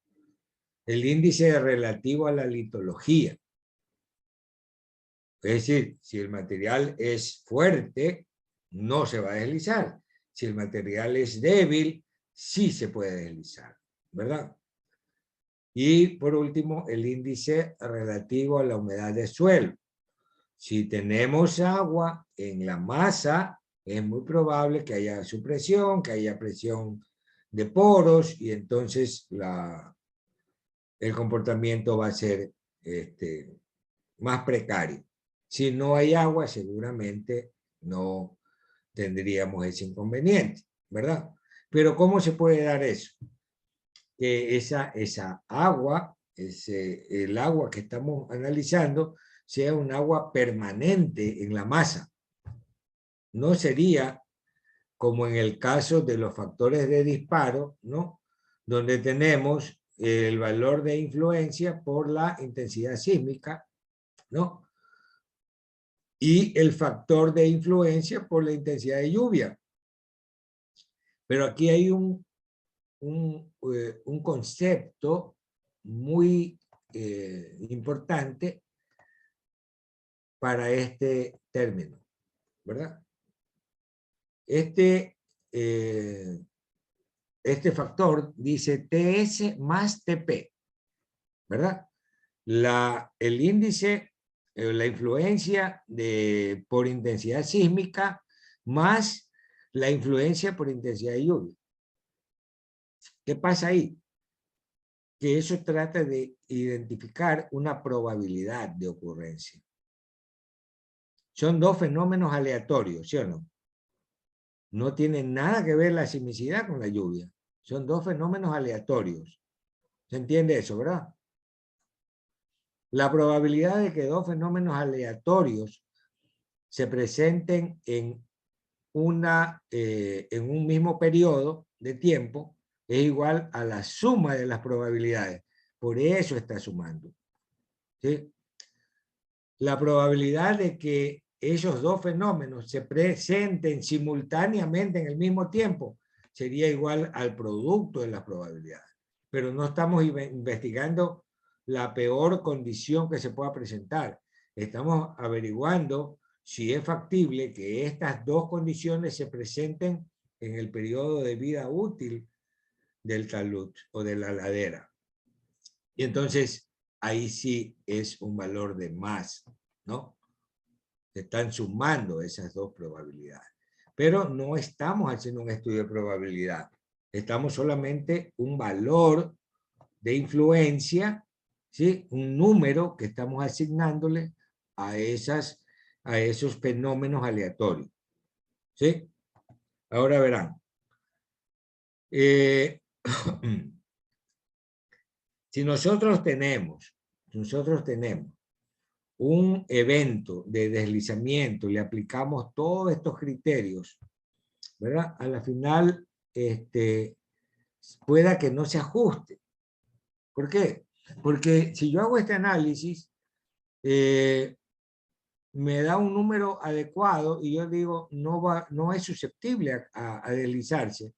El índice relativo a la litología. Es decir, si el material es fuerte, no se va a deslizar. Si el material es débil, sí se puede deslizar, ¿verdad? Y por último, el índice relativo a la humedad del suelo. Si tenemos agua en la masa, es muy probable que haya supresión, que haya presión de poros, y entonces el comportamiento va a ser más precario. Si no hay agua, seguramente no tendríamos ese inconveniente, ¿verdad? Pero ¿cómo se puede dar eso? Que esa agua, el agua que estamos analizando, sea un agua permanente en la masa. No sería como en el caso de los factores de disparo, ¿no? Donde tenemos el valor de influencia por la intensidad sísmica, ¿no? Y el factor de influencia por la intensidad de lluvia. Pero aquí hay un concepto muy importante para este término, ¿verdad? Este factor dice TS más TP, ¿verdad? El índice, la influencia por intensidad sísmica más la influencia por intensidad de lluvia. ¿Qué pasa ahí? Que eso trata de identificar una probabilidad de ocurrencia. Son dos fenómenos aleatorios, ¿sí o no? No tiene nada que ver la sismicidad con la lluvia. Son dos fenómenos aleatorios. ¿Se entiende eso, verdad? La probabilidad de que dos fenómenos aleatorios se presenten en un mismo periodo de tiempo es igual a la suma de las probabilidades. Por eso está sumando, ¿sí? La probabilidad de que esos dos fenómenos se presenten simultáneamente en el mismo tiempo sería igual al producto de las probabilidades. Pero no estamos investigando la peor condición que se pueda presentar. Estamos averiguando si es factible que estas dos condiciones se presenten en el periodo de vida útil del talud o de la ladera. Y entonces ahí sí es un valor de más, ¿no? Se están sumando esas dos probabilidades. Pero no estamos haciendo un estudio de probabilidad. Estamos solamente un valor de influencia, ¿sí? Un número que estamos asignándole a esos fenómenos aleatorios, ¿sí? Ahora verán. Si nosotros tenemos un evento de deslizamiento, le aplicamos todos estos criterios, ¿verdad? A la final, pueda que no se ajuste. ¿Por qué? Porque si yo hago este análisis, me da un número adecuado y yo digo, no es susceptible a deslizarse.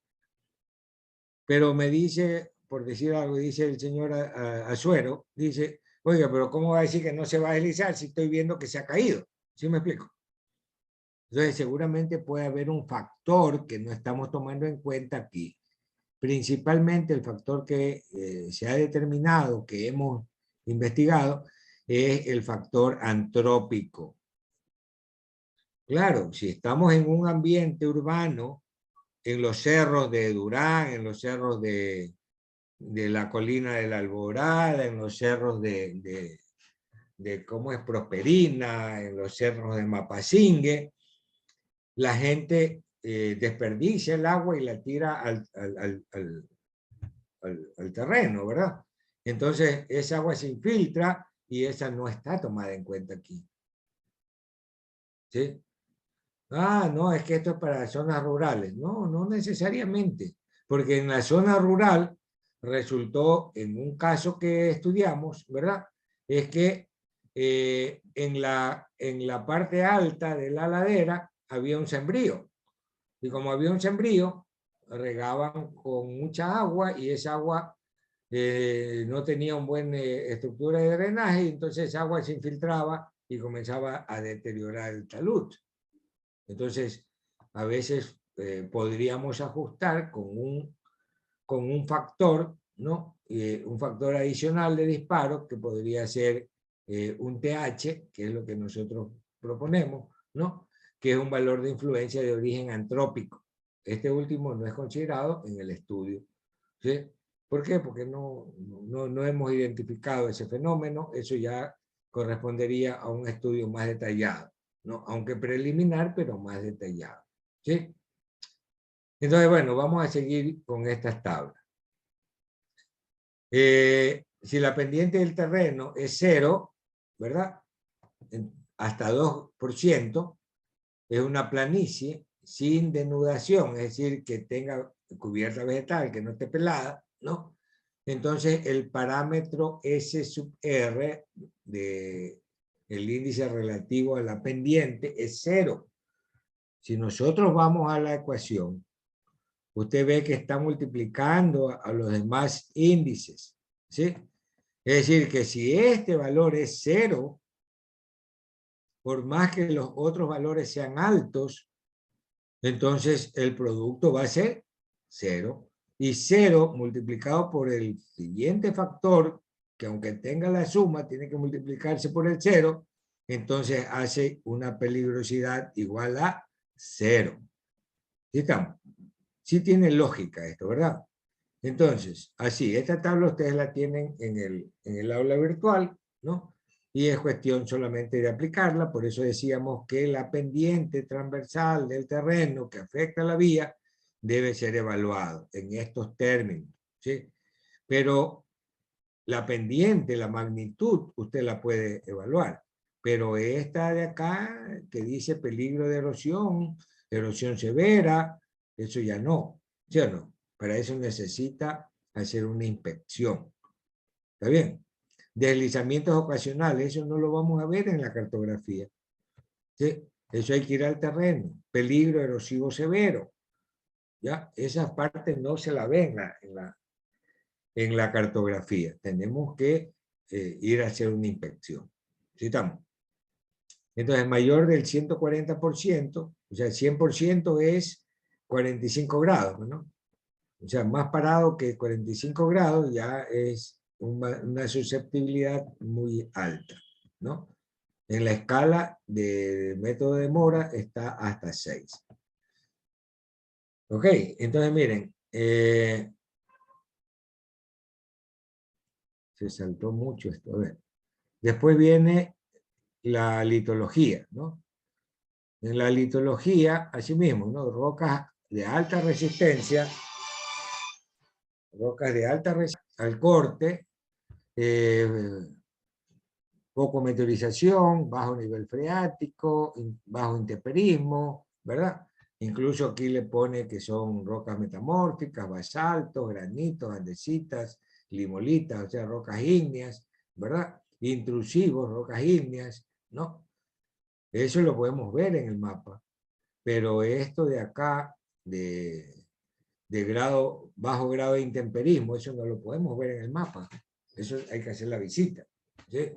Pero me dice, por decir algo, dice el señor Azuero, dice, oiga, pero ¿cómo va a decir que no se va a deslizar si estoy viendo que se ha caído? ¿Sí me explico? Entonces seguramente puede haber un factor que no estamos tomando en cuenta aquí. principalmente el factor que se ha determinado, que hemos investigado, es el factor antrópico. Claro, si estamos en un ambiente urbano, en los cerros de Durán, en los cerros de la colina de la Alborada, en los cerros de cómo es Prosperina, en los cerros de Mapasingue, la gente desperdicia el agua y la tira al terreno, ¿verdad? Entonces, esa agua se infiltra y esa no está tomada en cuenta aquí. ¿Sí? Ah, no, es que esto es para zonas rurales. No, no necesariamente, porque en la zona rural resultó, en un caso que estudiamos, ¿verdad? Es que en la parte alta de la ladera había un sembrío. Y como había un sembrío, regaban con mucha agua y esa agua no tenía una buena estructura de drenaje, y entonces esa agua se infiltraba y comenzaba a deteriorar el talud. Entonces, a veces podríamos ajustar con un factor, ¿no? Un factor adicional de disparo que podría ser un TH, que es lo que nosotros proponemos, ¿no? Que es un valor de influencia de origen antrópico. Este último no es considerado en el estudio. ¿Sí? ¿Por qué? Porque no hemos identificado ese fenómeno. Eso ya correspondería a un estudio más detallado, ¿no? Aunque preliminar, pero más detallado. ¿Sí? Entonces, bueno, vamos a seguir con estas tablas. Si la pendiente del terreno es 0, ¿verdad? Hasta 2%, es una planicie sin denudación, es decir, que tenga cubierta vegetal, que no esté pelada, ¿no? Entonces, el parámetro S sub R de el índice relativo a la pendiente es 0. Si nosotros vamos a la ecuación, usted ve que está multiplicando a los demás índices, ¿sí? Es decir, que si este valor es 0, por más que los otros valores sean altos, entonces el producto va a ser 0. Y 0 multiplicado por el siguiente factor, que aunque tenga la suma, tiene que multiplicarse por el 0, entonces hace una peligrosidad igual a 0. ¿Sí estamos? Sí tiene lógica esto, ¿verdad? Entonces, así, esta tabla ustedes la tienen en el aula virtual, ¿no? Y es cuestión solamente de aplicarla, por eso decíamos que la pendiente transversal del terreno que afecta a la vía debe ser evaluado en estos términos, ¿sí? Pero la pendiente, la magnitud, usted la puede evaluar, pero esta de acá, que dice peligro de erosión severa, eso ya no, ¿sí o no? Para eso necesita hacer una inspección. ¿Está bien? Deslizamientos ocasionales, eso no lo vamos a ver en la cartografía. ¿Sí? Eso hay que ir al terreno. Peligro erosivo severo. ¿Ya? Esas partes no se la ven en la cartografía. Tenemos que ir a hacer una inspección. ¿Sí estamos? Entonces, mayor del 140%, o sea, 100% es 45 grados, ¿no? O sea, más parado que 45 grados ya es una susceptibilidad muy alta, ¿no? En la escala del método de Mora está hasta 6. Ok, entonces miren, se saltó mucho esto. A ver. Después viene la litología, ¿no? En la litología, así mismo, ¿no? Rocas de alta resistencia al corte, poco meteorización, bajo nivel freático, bajo intemperismo, ¿verdad? Incluso aquí le pone que son rocas metamórficas, basaltos, granitos, andesitas, limolitas, o sea, rocas ígneas, ¿verdad? Intrusivos, rocas ígneas, ¿no? Eso lo podemos ver en el mapa, pero esto de acá, de bajo grado de intemperismo, eso no lo podemos ver en el mapa. Eso hay que hacer la visita. ¿Sí?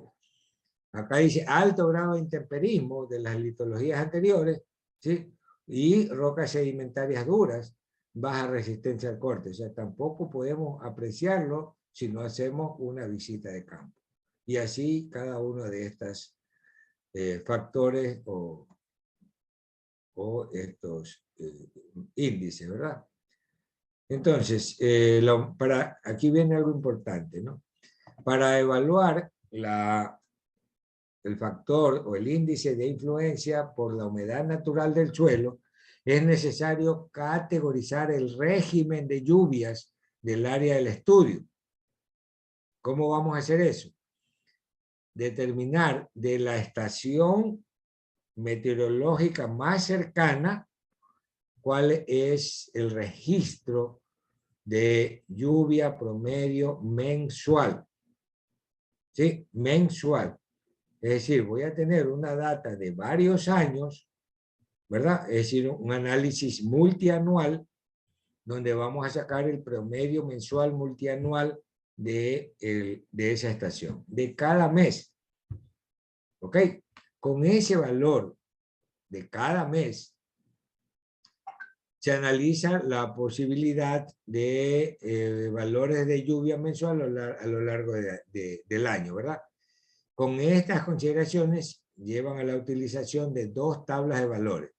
Acá dice alto grado de intemperismo de las litologías anteriores, ¿sí? Y rocas sedimentarias duras. baja resistencia al corte. O sea, tampoco podemos apreciarlo si no hacemos una visita de campo. Y así cada uno de estos factores o estos índices, ¿verdad? Entonces, aquí viene algo importante, ¿no? Para evaluar el factor o el índice de influencia por la humedad natural del suelo, es necesario categorizar el régimen de lluvias del área del estudio. ¿Cómo vamos a hacer eso? Determinar de la estación meteorológica más cercana cuál es el registro de lluvia promedio mensual. ¿Sí? Mensual. Es decir, voy a tener una data de varios años, ¿verdad? Es decir, un análisis multianual donde vamos a sacar el promedio mensual multianual de esa estación, de cada mes. ¿Ok? Con ese valor de cada mes, se analiza la posibilidad de valores de lluvia mensual a lo largo del año, ¿verdad? Con estas consideraciones llevan a la utilización de dos tablas de valores.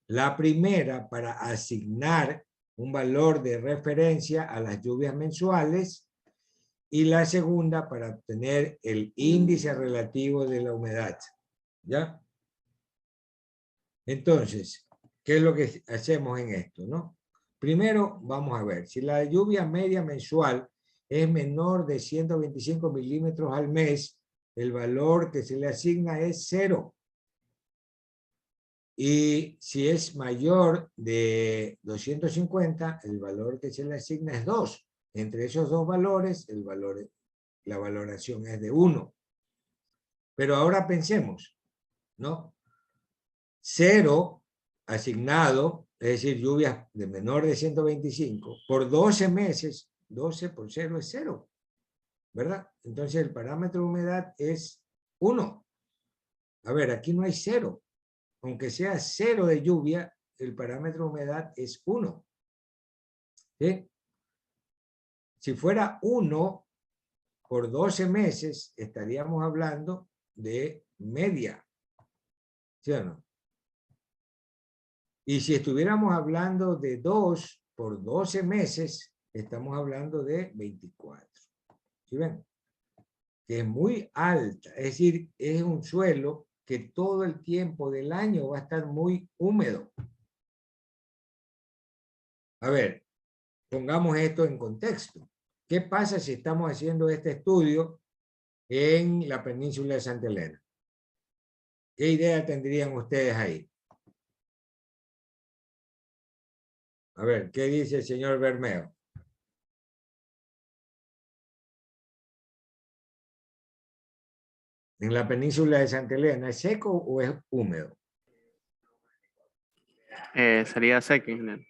La primera para asignar un valor de referencia a las lluvias mensuales y la segunda para obtener el índice relativo de la humedad. ¿Ya? Entonces, ¿qué es lo que hacemos en esto, no? Primero, vamos a ver, si la lluvia media mensual es menor de 125 milímetros al mes, el valor que se le asigna es 0. Y si es mayor de 250, el valor que se le asigna es 2. Entre esos dos valores, la valoración es de 1. Pero ahora pensemos, ¿no? 0 asignado, es decir, lluvias de menor de 125, por 12 meses, 12 por 0 es 0, ¿verdad? Entonces el parámetro de humedad es 1. A ver, aquí no hay 0. Aunque sea 0 de lluvia, el parámetro de humedad es 1. ¿Sí? Si fuera 1 por 12 meses, estaríamos hablando de media. ¿Sí o no? Y si estuviéramos hablando de 2 por 12 meses, estamos hablando de 24. ¿Sí ven? Que es muy alta. Es decir, es un suelo que todo el tiempo del año va a estar muy húmedo. A ver, pongamos esto en contexto. ¿Qué pasa si estamos haciendo este estudio en la península de Santa Elena? ¿Qué idea tendrían ustedes ahí? A ver, ¿qué dice el señor Bermeo? En la península de Santa Elena, ¿es seco o es húmedo? Sería seco, ingeniero.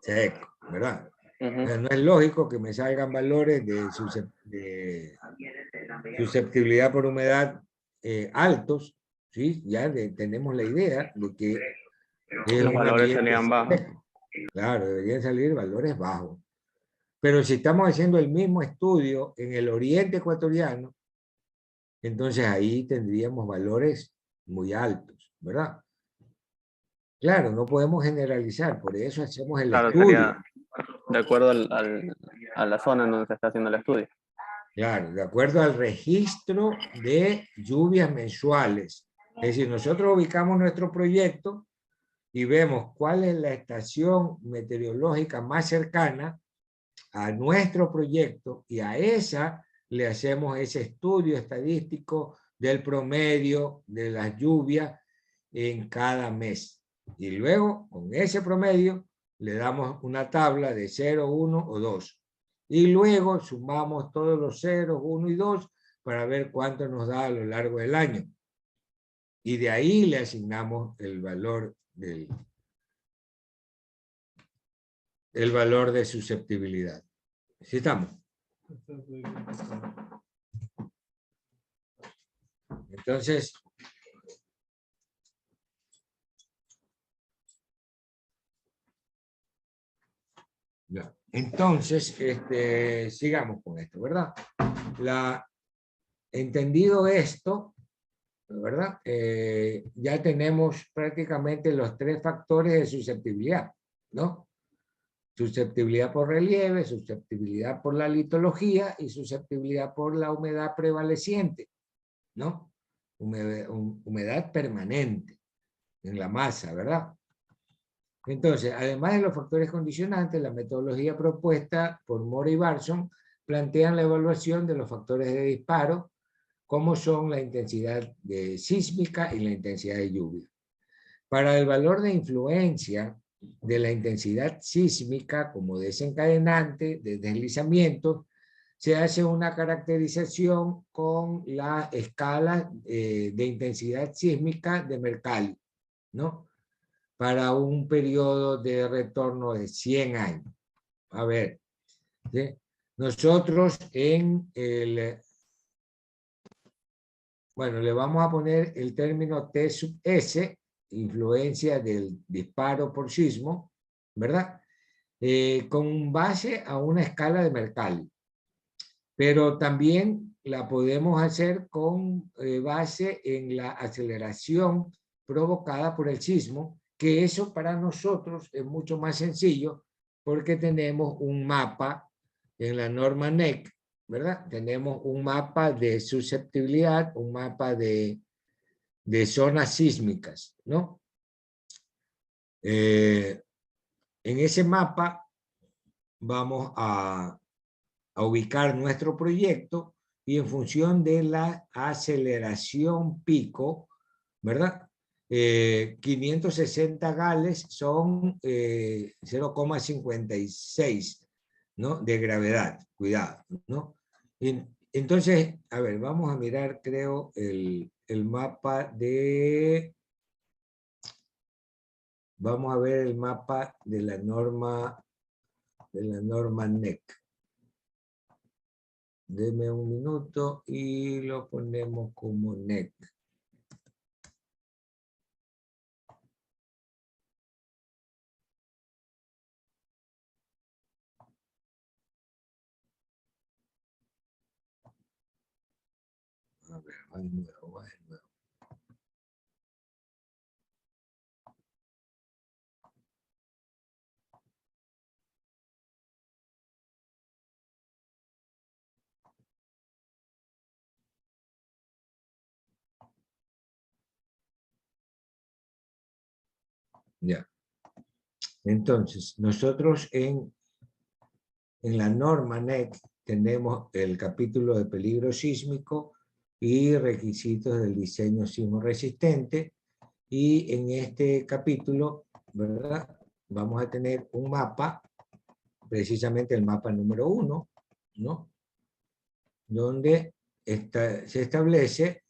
Seco, ¿verdad? No es lógico que me salgan valores de susceptibilidad por humedad altos, ¿sí? Ya tenemos la idea de que es Los un valores ambiente serían bajos. seco. Claro, deberían salir valores bajos. Pero si estamos haciendo el mismo estudio en el oriente ecuatoriano, entonces ahí tendríamos valores muy altos, ¿verdad? Claro, no podemos generalizar, por eso hacemos el Claro, estudio. sería de acuerdo a la zona en donde se está haciendo el estudio. Claro, de acuerdo al registro de lluvias mensuales. Es decir, nosotros ubicamos nuestro proyecto y vemos cuál es la estación meteorológica más cercana a nuestro proyecto y a esa le hacemos ese estudio estadístico del promedio de las lluvias en cada mes. Y luego, con ese promedio, le damos una tabla de 0, 1 o 2. Y luego sumamos todos los ceros, 1 y 2, para ver cuánto nos da a lo largo del año. Y de ahí le asignamos el valor de susceptibilidad. ¿Sí estamos? Entonces, Entonces, sigamos con esto, ¿verdad? Entendido esto, ¿verdad? Ya tenemos prácticamente los 3 factores de susceptibilidad, ¿no? Susceptibilidad por relieve, susceptibilidad por la litología y susceptibilidad por la humedad prevaleciente, ¿no? Humedad permanente en la masa, ¿verdad? Entonces, además de los factores condicionantes, la metodología propuesta por Mora y Barson plantean la evaluación de los factores de disparo, como son la intensidad sísmica y la intensidad de lluvia. Para el valor de influencia de la intensidad sísmica como desencadenante de deslizamientos, se hace una caracterización con la escala de intensidad sísmica de Mercalli, ¿no? Para un periodo de retorno de 100 años. A ver, ¿sí? Nosotros bueno, le vamos a poner el término T sub S, influencia del disparo por sismo, ¿verdad? Con base a una escala de Mercalli. Pero también la podemos hacer con base en la aceleración provocada por el sismo, que eso para nosotros es mucho más sencillo porque tenemos un mapa en la norma NEC, ¿verdad? Tenemos un mapa de susceptibilidad, un mapa de zonas sísmicas, ¿no? En ese mapa vamos a ubicar nuestro proyecto y en función de la aceleración pico, ¿verdad? 560 gales son 0,56, ¿no? De gravedad, cuidado, ¿no? Entonces, a ver, vamos a mirar, creo, el mapa de... Vamos a ver el mapa de la norma NEC. Deme un minuto y lo ponemos como NEC. A ver, va de nuevo, va de nuevo. Ya. Entonces, nosotros en la norma NEC tenemos el capítulo de peligro sísmico y requisitos del diseño sismo resistente, y en este capítulo, ¿verdad? Vamos a tener un mapa, precisamente el mapa número 1, ¿no? Donde se establece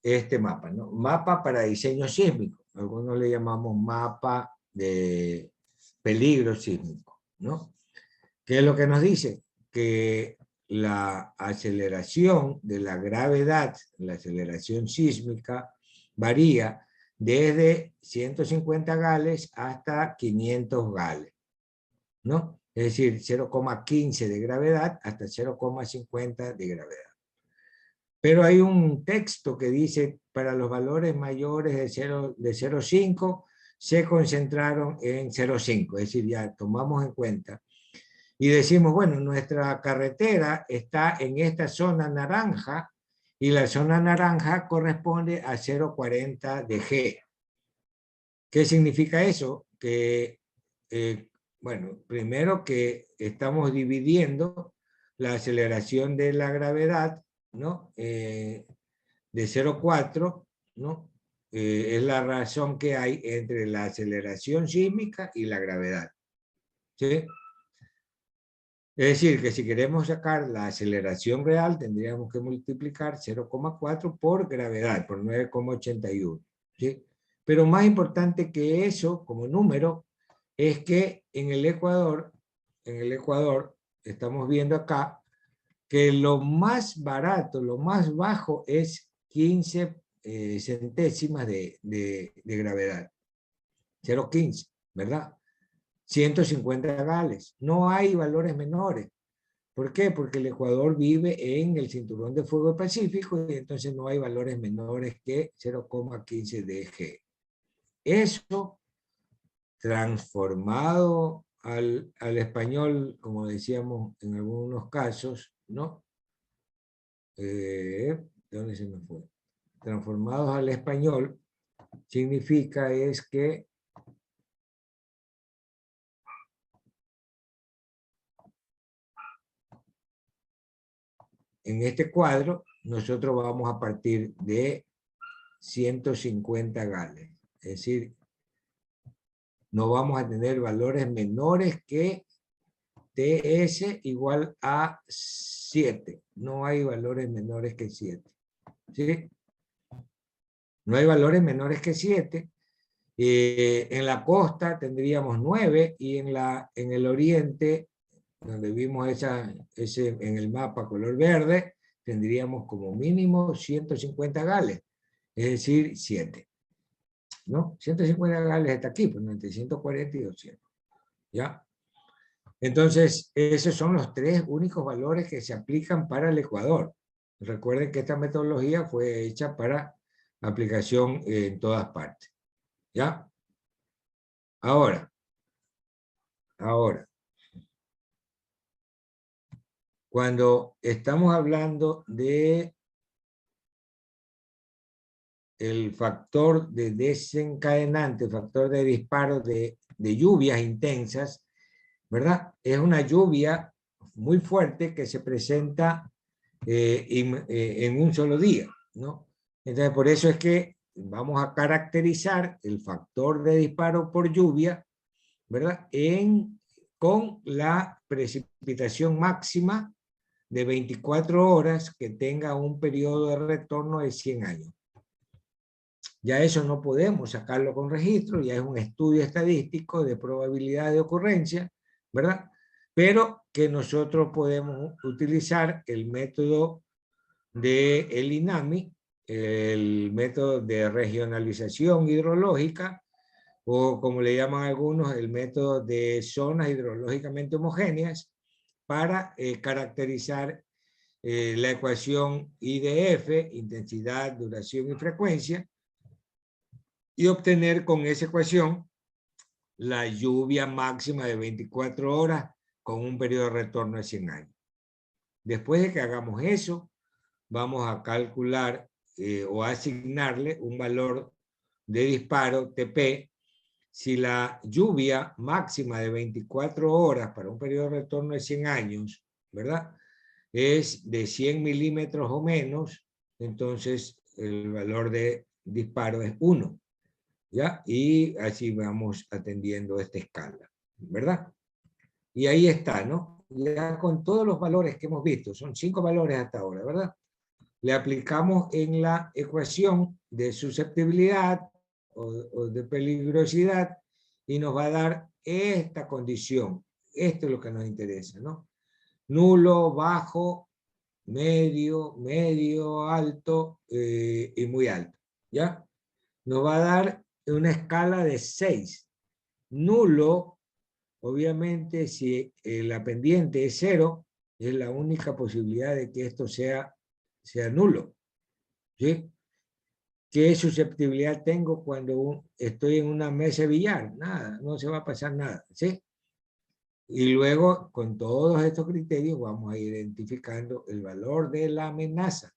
este mapa, ¿no? Mapa para diseño sísmico. Algunos le llamamos mapa de peligro sísmico, ¿no? ¿Qué es lo que nos dice? Que la aceleración de la gravedad, la aceleración sísmica, varía desde 150 gales hasta 500 gales, ¿no? Es decir, 0,15 de gravedad hasta 0,50 de gravedad. Pero hay un texto que dice, para los valores mayores de 0,5 se concentraron en 0,5, es decir, ya tomamos en cuenta. Y decimos, bueno, nuestra carretera está en esta zona naranja y la zona naranja corresponde a 0,40 de G. ¿Qué significa eso? Que, bueno, primero que estamos dividiendo la aceleración de la gravedad, ¿no? De 0,4, ¿no? Es la razón que hay entre la aceleración sísmica y la gravedad. ¿Sí? Es decir, que si queremos sacar la aceleración real, tendríamos que multiplicar 0,4 por gravedad, por 9,81. ¿Sí? Pero más importante que eso, como número, es que en el Ecuador, estamos viendo acá, que lo más barato, lo más bajo es 15 centésimas de gravedad. 0,15, ¿verdad? 150 gales. No hay valores menores. ¿Por qué? Porque el Ecuador vive en el cinturón de fuego del Pacífico y entonces no hay valores menores que 0,15 dG. Eso transformado al español, como decíamos en algunos casos, ¿no? ¿De dónde se me fue? Transformados al español significa es que en este cuadro nosotros vamos a partir de 150 gales. Es decir, no vamos a tener valores menores que TS igual a 7. No hay valores menores que 7. ¿Sí? No hay valores menores que 7. En la costa tendríamos 9 y en el oriente, donde vimos en el mapa color verde, tendríamos como mínimo 150 gales, es decir, 7. ¿No? 150 gales está aquí, pues entre 140 y 200. ¿Ya? Entonces, esos son los 3 únicos valores que se aplican para el Ecuador. Recuerden que esta metodología fue hecha para aplicación en todas partes. ¿Ya? Ahora, cuando estamos hablando de el factor de desencadenante, el factor de disparo de lluvias intensas, ¿verdad? Es una lluvia muy fuerte que se presenta en un solo día, ¿no? Entonces, por eso es que vamos a caracterizar el factor de disparo por lluvia, ¿verdad? Con la precipitación máxima de 24 horas que tenga un periodo de retorno de 100 años. Ya eso no podemos sacarlo con registro, ya es un estudio estadístico de probabilidad de ocurrencia, ¿verdad? Pero que nosotros podemos utilizar el método del INAMI, el método de regionalización hidrológica, o como le llaman algunos, el método de zonas hidrológicamente homogéneas, para caracterizar la ecuación IDF, intensidad, duración y frecuencia, y obtener con esa ecuación la lluvia máxima de 24 horas con un periodo de retorno de 100 años. Después de que hagamos eso, vamos a calcular o a asignarle un valor de disparo, TP, si la lluvia máxima de 24 horas para un periodo de retorno de 100 años, ¿verdad? Es de 100 milímetros o menos, entonces el valor de disparo es 1. ¿Ya? Y así vamos atendiendo esta escala, ¿verdad? Y ahí está, ¿no? Ya con todos los valores que hemos visto, son 5 valores hasta ahora, ¿verdad? Le aplicamos en la ecuación de susceptibilidad o de peligrosidad y nos va a dar esta condición. Esto es lo que nos interesa, ¿no? Nulo, bajo, medio, alto y muy alto, ¿ya? Nos va a dar una escala de 6. Nulo, obviamente, si la pendiente es 0, es la única posibilidad de que esto sea nulo. ¿Sí? ¿Qué susceptibilidad tengo cuando estoy en una mesa de billar? Nada, no se va a pasar nada. ¿Sí? Y luego, con todos estos criterios, vamos a ir identificando el valor de la amenaza.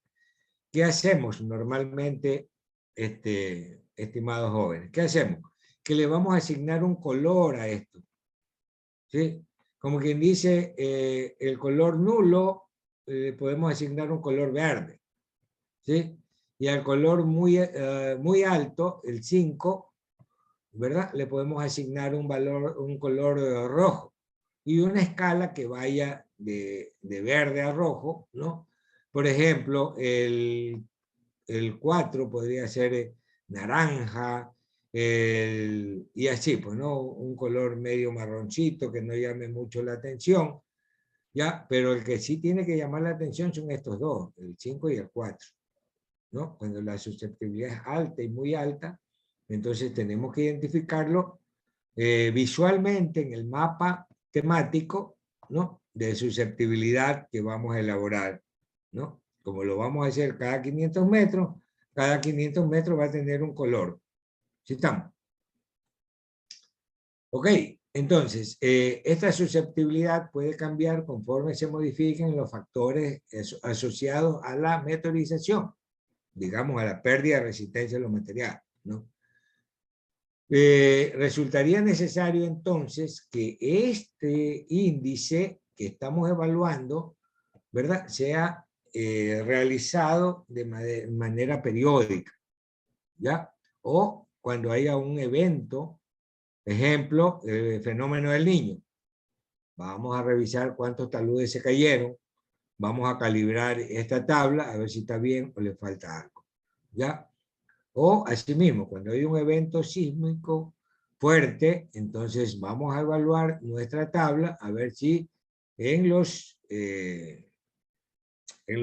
¿Qué hacemos normalmente, estimados jóvenes? ¿Qué hacemos? Que le vamos a asignar un color a esto. ¿Sí? Como quien dice, el color nulo, podemos asignar un color verde. ¿Sí? Y al color muy alto, el 5, ¿verdad? Le podemos asignar un color rojo. Y una escala que vaya de verde a rojo, ¿no? Por ejemplo, el 4 podría ser naranja, y así, pues, ¿no? Un color medio marroncito que no llame mucho la atención, ¿ya? Pero el que sí tiene que llamar la atención son estos dos, el 5 y el 4, ¿no? Cuando la susceptibilidad es alta y muy alta, entonces tenemos que identificarlo visualmente en el mapa temático, ¿no? De susceptibilidad que vamos a elaborar, ¿no? Como lo vamos a hacer cada 500 metros, cada 500 metros va a tener un color. ¿Sí estamos? Ok, entonces, esta susceptibilidad puede cambiar conforme se modifiquen los factores asociados a la meteorización, digamos a la pérdida de resistencia de los materiales, ¿no? Resultaría necesario entonces que este índice que estamos evaluando, ¿verdad?, sea realizado de manera periódica, ¿ya? O cuando haya un evento, ejemplo, el fenómeno del Niño. Vamos a revisar cuántos taludes se cayeron, vamos a calibrar esta tabla a ver si está bien o le falta algo, ¿ya? O asimismo, cuando hay un evento sísmico fuerte, entonces vamos a evaluar nuestra tabla a ver si en los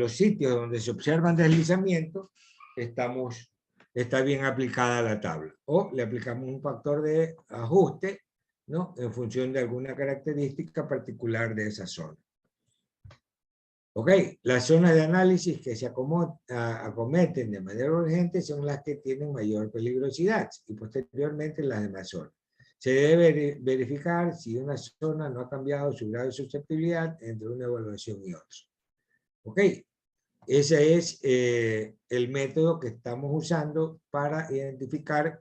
sitios donde se observan deslizamientos está bien aplicada la tabla. O le aplicamos un factor de ajuste, ¿no?, en función de alguna característica particular de esa zona. Ok, las zonas de análisis que se acometen de manera urgente son las que tienen mayor peligrosidad y posteriormente las demás zonas. Se debe verificar si una zona no ha cambiado su grado de susceptibilidad entre una evaluación y otra. Ok, ese es el método que estamos usando para identificar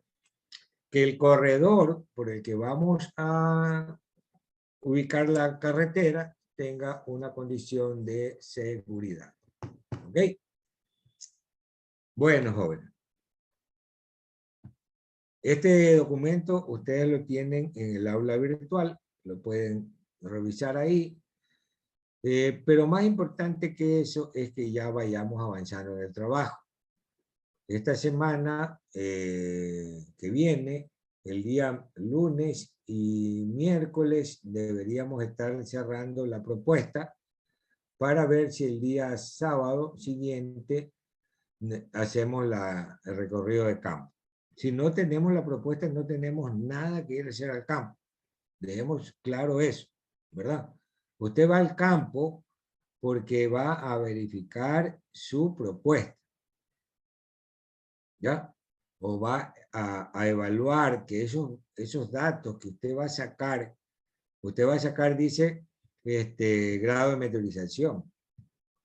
que el corredor por el que vamos a ubicar la carretera tenga una condición de seguridad. ¿Ok? Bueno, jóvenes. Este documento ustedes lo tienen en el aula virtual, lo pueden revisar ahí, pero más importante que eso es que ya vayamos avanzando en el trabajo. Esta semana que viene, el día lunes y miércoles, deberíamos estar cerrando la propuesta para ver si el día sábado siguiente hacemos el recorrido de campo. Si no tenemos la propuesta, no tenemos nada que ir a hacer al campo. Dejemos claro eso, ¿verdad? Usted va al campo porque va a verificar su propuesta, ¿ya? O va a evaluar que esos datos que usted va a sacar, dice, grado de meteorización.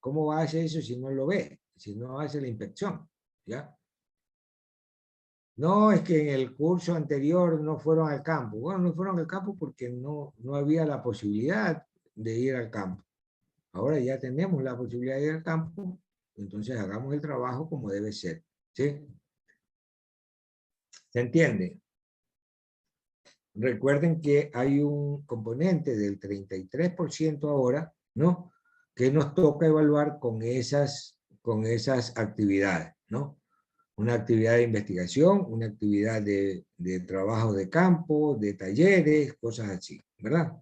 ¿Cómo va a hacer eso si no lo ve? Si no hace la inspección, ¿ya? No, es que en el curso anterior no fueron al campo. Bueno, no fueron al campo porque no había la posibilidad de ir al campo. Ahora ya tenemos la posibilidad de ir al campo, entonces hagamos el trabajo como debe ser, ¿sí? ¿Se entiende? Recuerden que hay un componente del 33% ahora, ¿no?, que nos toca evaluar con esas actividades, ¿no? Una actividad de investigación, una actividad de trabajo de campo, de talleres, cosas así, ¿verdad?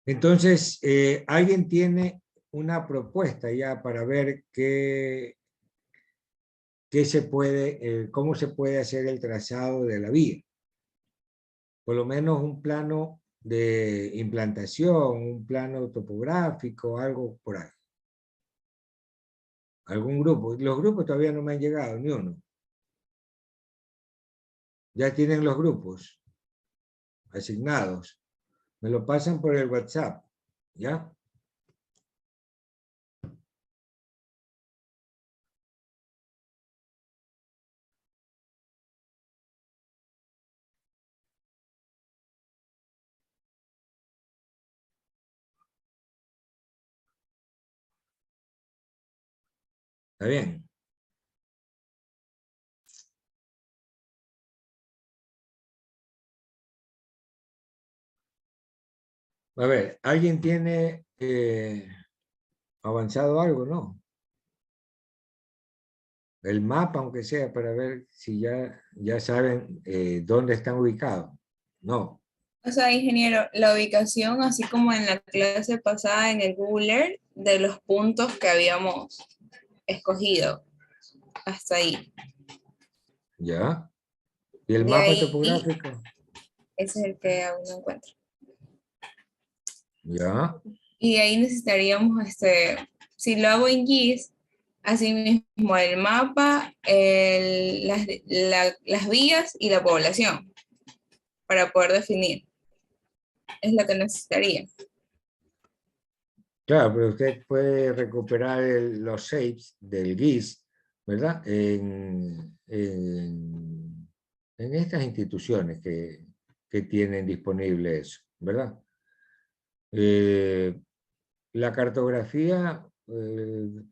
Entonces, ¿alguien tiene una propuesta ya para ver cómo se puede hacer el trazado de la vía? Por lo menos un plano de implantación, un plano topográfico, algo por ahí. ¿Algún grupo? Los grupos todavía no me han llegado, ni uno. Ya tienen los grupos asignados. Me lo pasan por el WhatsApp, ¿ya? ¿Está bien? A ver, ¿alguien tiene avanzado algo, no? El mapa, aunque sea, para ver si ya saben dónde están ubicados. No. O sea, ingeniero, la ubicación, así como en la clase pasada en el Google Earth, de los puntos que habíamos escogido. Hasta ahí. ¿Ya? ¿Y el De mapa ahí, topográfico? Ese es el que aún no encuentro. ¿Ya? Y ahí necesitaríamos, si lo hago en GIS, así mismo el mapa, las vías y la población para poder definir. Es lo que necesitaría. Claro, pero usted puede recuperar los shapes del GIS, ¿verdad? En estas instituciones que tienen disponible eso, ¿verdad? La cartografía del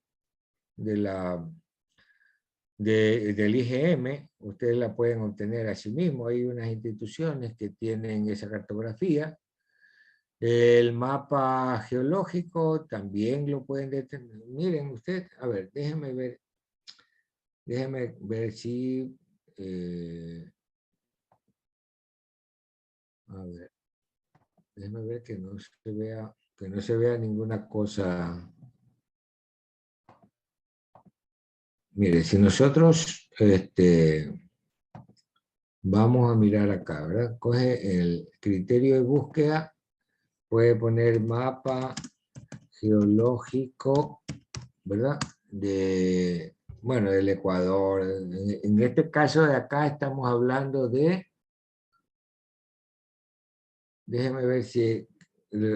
IGM, ustedes la pueden obtener a sí mismo. Hay unas instituciones que tienen esa cartografía. El mapa geológico también lo pueden detener. Miren usted, a ver, déjenme ver si... a ver, déjenme ver que no se vea ninguna cosa. Mire, si nosotros vamos a mirar acá, ¿verdad? Coge el criterio de búsqueda, puede poner mapa geológico, ¿verdad? Bueno, del Ecuador. En este caso de acá estamos hablando de... Déjeme ver si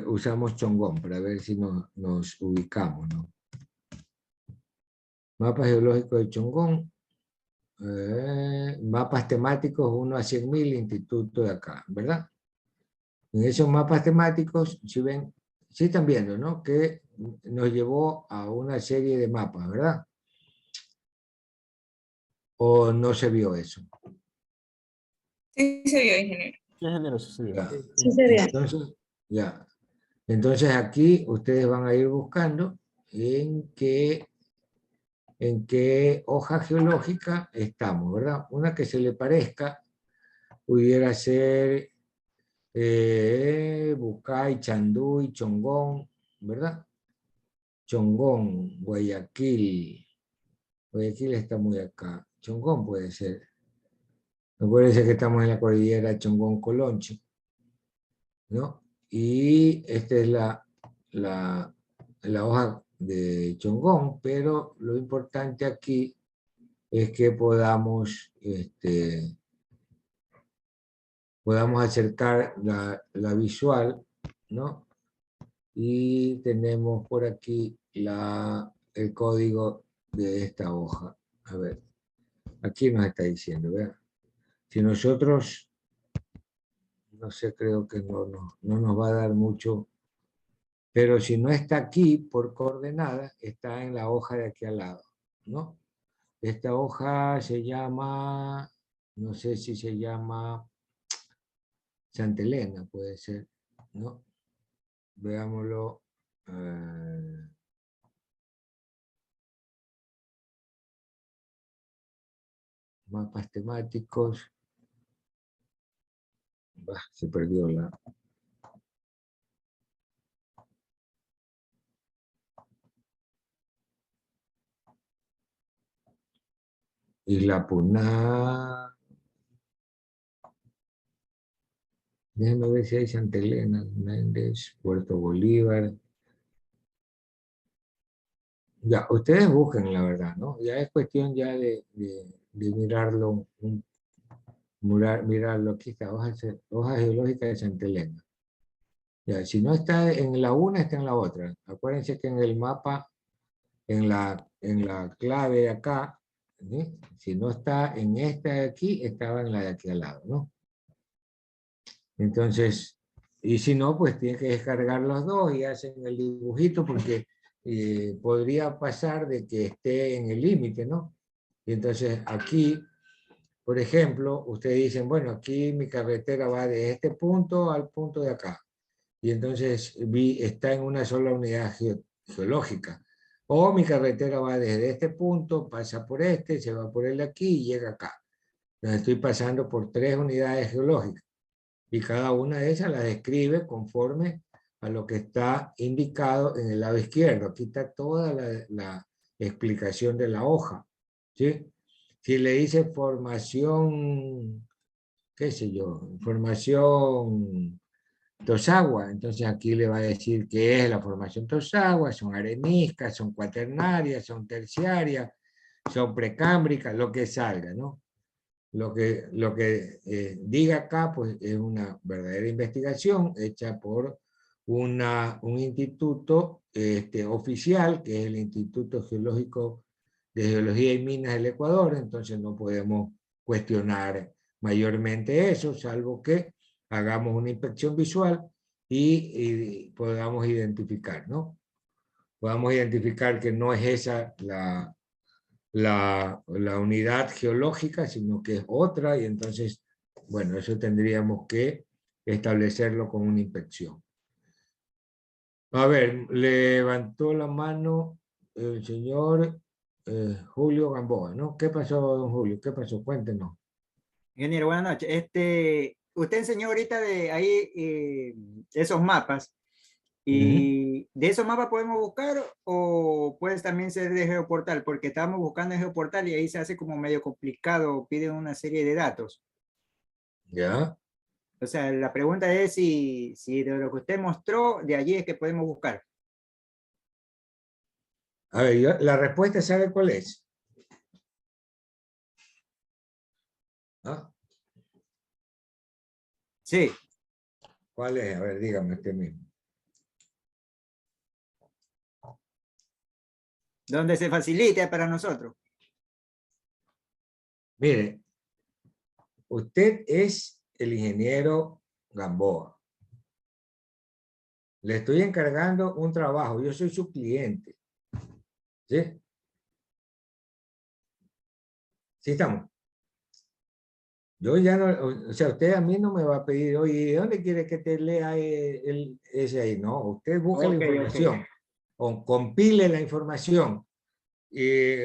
usamos Chongón para ver si nos ubicamos, ¿no? Mapa geológico de Chongón. Mapas temáticos 1 a 100.000, instituto de acá, ¿verdad? En esos mapas temáticos, si ven, sí están viendo, ¿no? Que nos llevó a una serie de mapas, ¿verdad? ¿O no se vio eso? Sí se vio, ingeniero. Sí, ingeniero, sí se vio. Ya. Sí se vio. Entonces, ya. Entonces aquí ustedes van a ir buscando en qué hoja geológica estamos, ¿verdad? Una que se le parezca pudiera ser Bucay, Chanduy, Chongón, ¿verdad? Chongón, Guayaquil. Guayaquil está muy acá. Chongón puede ser. Acuérdense que estamos en la cordillera Chongón-Colonche, ¿no? Y esta es la hoja de Chongón, pero lo importante aquí es que podamos acercar la visual, ¿no? Y tenemos por aquí el código de esta hoja. A ver, aquí nos está diciendo, ¿verdad? Si nosotros, no sé, creo que no nos va a dar mucho, pero si no está aquí por coordenadas, está en la hoja de aquí al lado, ¿no? Esta hoja se llama, no sé si se llama Santa Elena, puede ser, ¿no? Veámoslo. Mapas temáticos. Se perdió la... Isla Puná. Déjenme ver si hay Santa Elena, Méndez, Puerto Bolívar. Ya, ustedes busquen la verdad, ¿no? Ya es cuestión ya de mirarlo, mirarlo. Aquí está, hoja geológica de Santa Elena. Ya, si no está en la una, está en la otra. Acuérdense que en el mapa, en la clave de acá, ¿sí? Si no está en esta de aquí, estaba en la de aquí al lado, ¿no? Entonces, y si no, pues tienen que descargar los dos y hacen el dibujito porque podría pasar de que esté en el límite, ¿no? Y entonces aquí, por ejemplo, ustedes dicen, bueno, aquí mi carretera va de este punto al punto de acá. Y entonces está en una sola unidad geológica. O mi carretera va desde este punto, pasa por este, se va por el de aquí y llega acá. Entonces estoy pasando por 3 unidades geológicas. Y cada una de esas las describe conforme a lo que está indicado en el lado izquierdo. Aquí está toda la explicación de la hoja, ¿sí? Si le dice formación, qué sé yo, formación Tosagua. Entonces aquí le va a decir qué es la formación Tosagua, son areniscas, son cuaternarias, son terciarias, son precámbricas, lo que salga, ¿no? Lo que diga acá, pues es una verdadera investigación hecha por un instituto oficial, que es el Instituto Geológico de Geología y Minas del Ecuador. Entonces no podemos cuestionar mayormente eso, salvo que hagamos una inspección visual y podamos identificar, ¿no? Podamos identificar que no es esa la unidad geológica, sino que es otra, y entonces, bueno, eso tendríamos que establecerlo con una inspección. A ver, levantó la mano el señor Julio Gamboa, ¿no? ¿Qué pasó, don Julio? ¿Qué pasó? Cuéntenos. Ingeniero, buenas noches. Usted enseñó ahorita de ahí esos mapas. ¿Y de esos mapas podemos buscar o puede también ser de Geoportal? Porque estábamos buscando en Geoportal y ahí se hace como medio complicado, piden una serie de datos. ¿Ya? O sea, la pregunta es si de lo que usted mostró, de allí es que podemos buscar. A ver, la respuesta, ¿sabe cuál es? ¿Ah? Sí, ¿Cuál es? A ver, dígame usted mismo. donde se facilite para nosotros. Mire, usted es el ingeniero Gamboa. Le estoy encargando un trabajo, yo soy su cliente. ¿Sí? ¿Sí estamos? Yo ya no, o sea, usted a mí no me va a pedir, oye, ¿de dónde quiere que te lea ese ahí? No, usted busca la Ok, información, o compile la información, y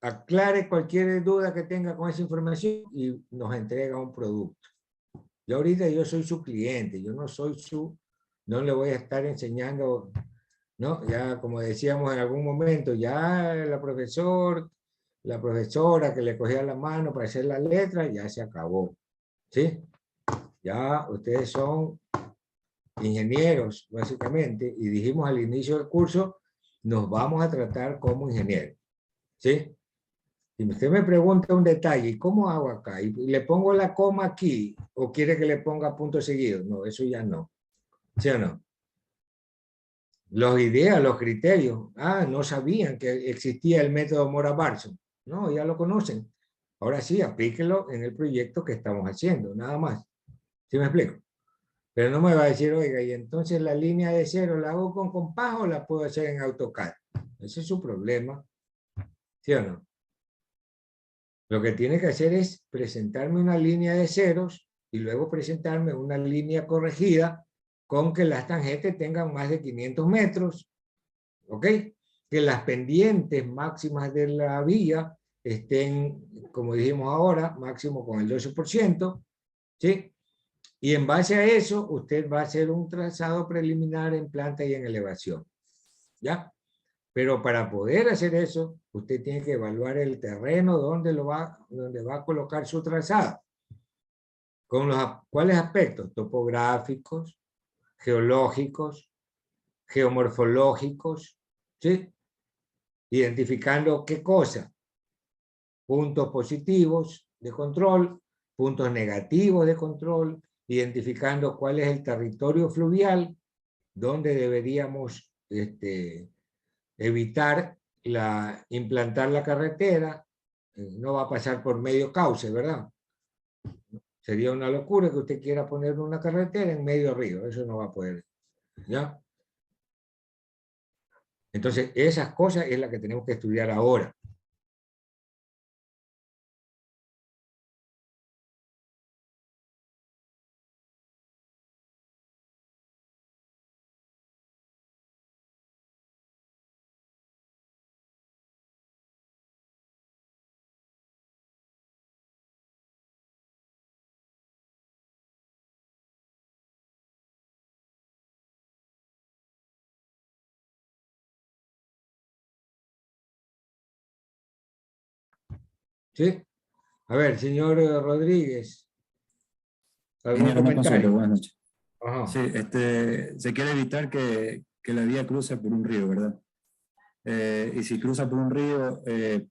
aclare cualquier duda que tenga con esa información y nos entrega un producto. Yo ahorita yo soy su cliente, yo no soy no le voy a estar enseñando, ¿no? Ya como decíamos en algún momento, ya la profesora que le cogía la mano para hacer la letra, ya se acabó. ¿Sí? Ya ustedes son ingenieros, básicamente, y dijimos al inicio del curso, nos vamos a tratar como ingenieros. ¿Sí? Si usted me pregunta un detalle, ¿y cómo hago acá? ¿Y le pongo la coma aquí? ¿O quiere que le ponga punto seguido? No, eso ya no. ¿Sí o no? Los ideas, los criterios. Ah, no sabían que existía el método Mora-Barson. No, ya lo conocen. Ahora sí, aplíquelo en el proyecto que estamos haciendo, nada más. ¿Sí me explico? Pero no me va a decir, oiga, y entonces la línea de cero la hago con compás o la puedo hacer en AutoCAD. Ese es su problema. ¿Sí o no? Lo que tiene que hacer es presentarme una línea de ceros y luego presentarme una línea corregida con que las tangentes tengan más de 500 metros, ¿ok? Que las pendientes máximas de la vía estén, como dijimos ahora, máximo con el 12%, ¿sí? Y en base a eso, usted va a hacer un trazado preliminar en planta y en elevación, ¿ya? Pero para poder hacer eso, usted tiene que evaluar el terreno donde va a colocar su trazado. ¿Con cuáles aspectos? Topográficos, geológicos, geomorfológicos, ¿sí? Identificando qué cosa. Puntos positivos de control, puntos negativos de control, identificando cuál es el territorio fluvial donde deberíamos evitar implantar la carretera. No va a pasar por medio cauce, ¿verdad? Sería una locura que usted quiera poner una carretera en medio río, eso no va a poder, ¿ya? Entonces, esas cosas es las que tenemos que estudiar ahora. ¿Sí? A ver, señor Rodríguez, ¿Algún Ingeniero, una consulta, comentario? buenas noches. Ajá. Sí, se quiere evitar que la vía cruce por un río, ¿verdad? Y si cruza por un río,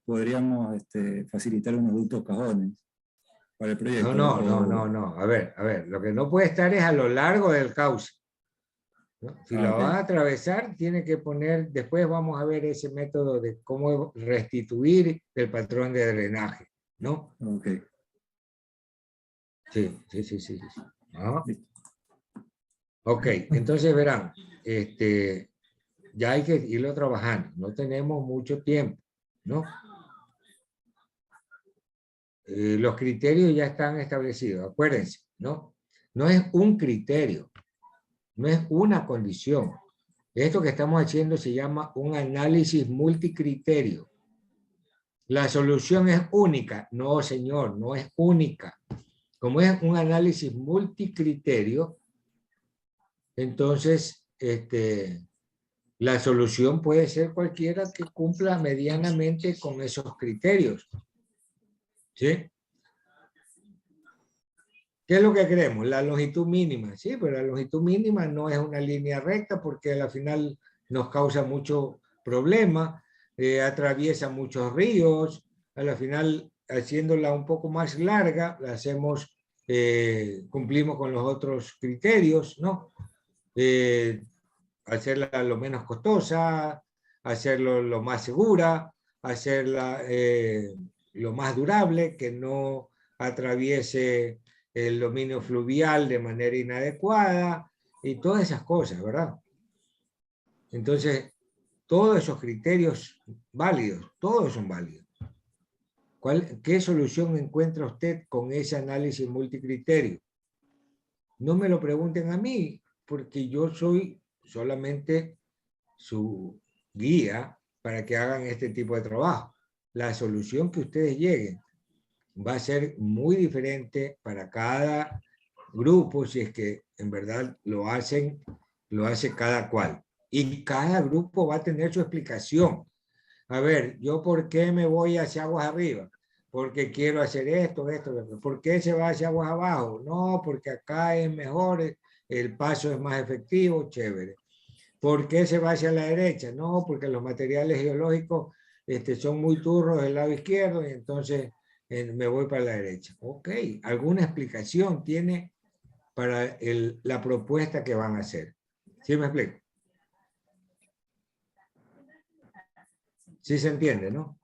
podríamos facilitar unos ductos cajones para el proyecto. No. A ver, lo que no puede estar es a lo largo del cauce, ¿no? Si la ok. va a atravesar, tiene que poner, después vamos a ver ese método de cómo restituir el patrón de drenaje, ¿no? Ok. Sí. Ajá. Listo. Ok, entonces verán, ya hay que irlo trabajando, no tenemos mucho tiempo, ¿no? Los criterios ya están establecidos, acuérdense, ¿no? No es un criterio, no es una condición. Esto que estamos haciendo se llama un análisis multicriterio. La solución es única. No, señor, no es única. Como es un análisis multicriterio, entonces la solución puede ser cualquiera que cumpla medianamente con esos criterios. ¿Sí? ¿Qué es lo que queremos? La longitud mínima. Sí, pero la longitud mínima no es una línea recta porque al final nos causa mucho problema, atraviesa muchos ríos, a la final haciéndola un poco más larga, la hacemos, cumplimos con los otros criterios, ¿no? Hacerla lo menos costosa, hacerlo lo más segura, hacerla lo más durable, que no atraviese el dominio fluvial de manera inadecuada y todas esas cosas, ¿verdad? Entonces, todos esos criterios válidos, todos son válidos. ¿Qué solución encuentra usted con ese análisis multicriterio? No me lo pregunten a mí, porque yo soy solamente su guía para que hagan este tipo de trabajo. La solución que ustedes lleguen va a ser muy diferente para cada grupo, si es que en verdad lo hace cada cual. Y cada grupo va a tener su explicación. A ver, ¿yo por qué me voy hacia aguas arriba? Porque quiero hacer esto. ¿Por qué se va hacia aguas abajo? No, porque acá es mejor, el paso es más efectivo, chévere. ¿Por qué se va hacia la derecha? No, porque los materiales geológicos son muy turros del lado izquierdo y entonces me voy para la derecha. Ok, ¿alguna explicación tiene para la propuesta que van a hacer? ¿Sí me explico? Sí se entiende, ¿no?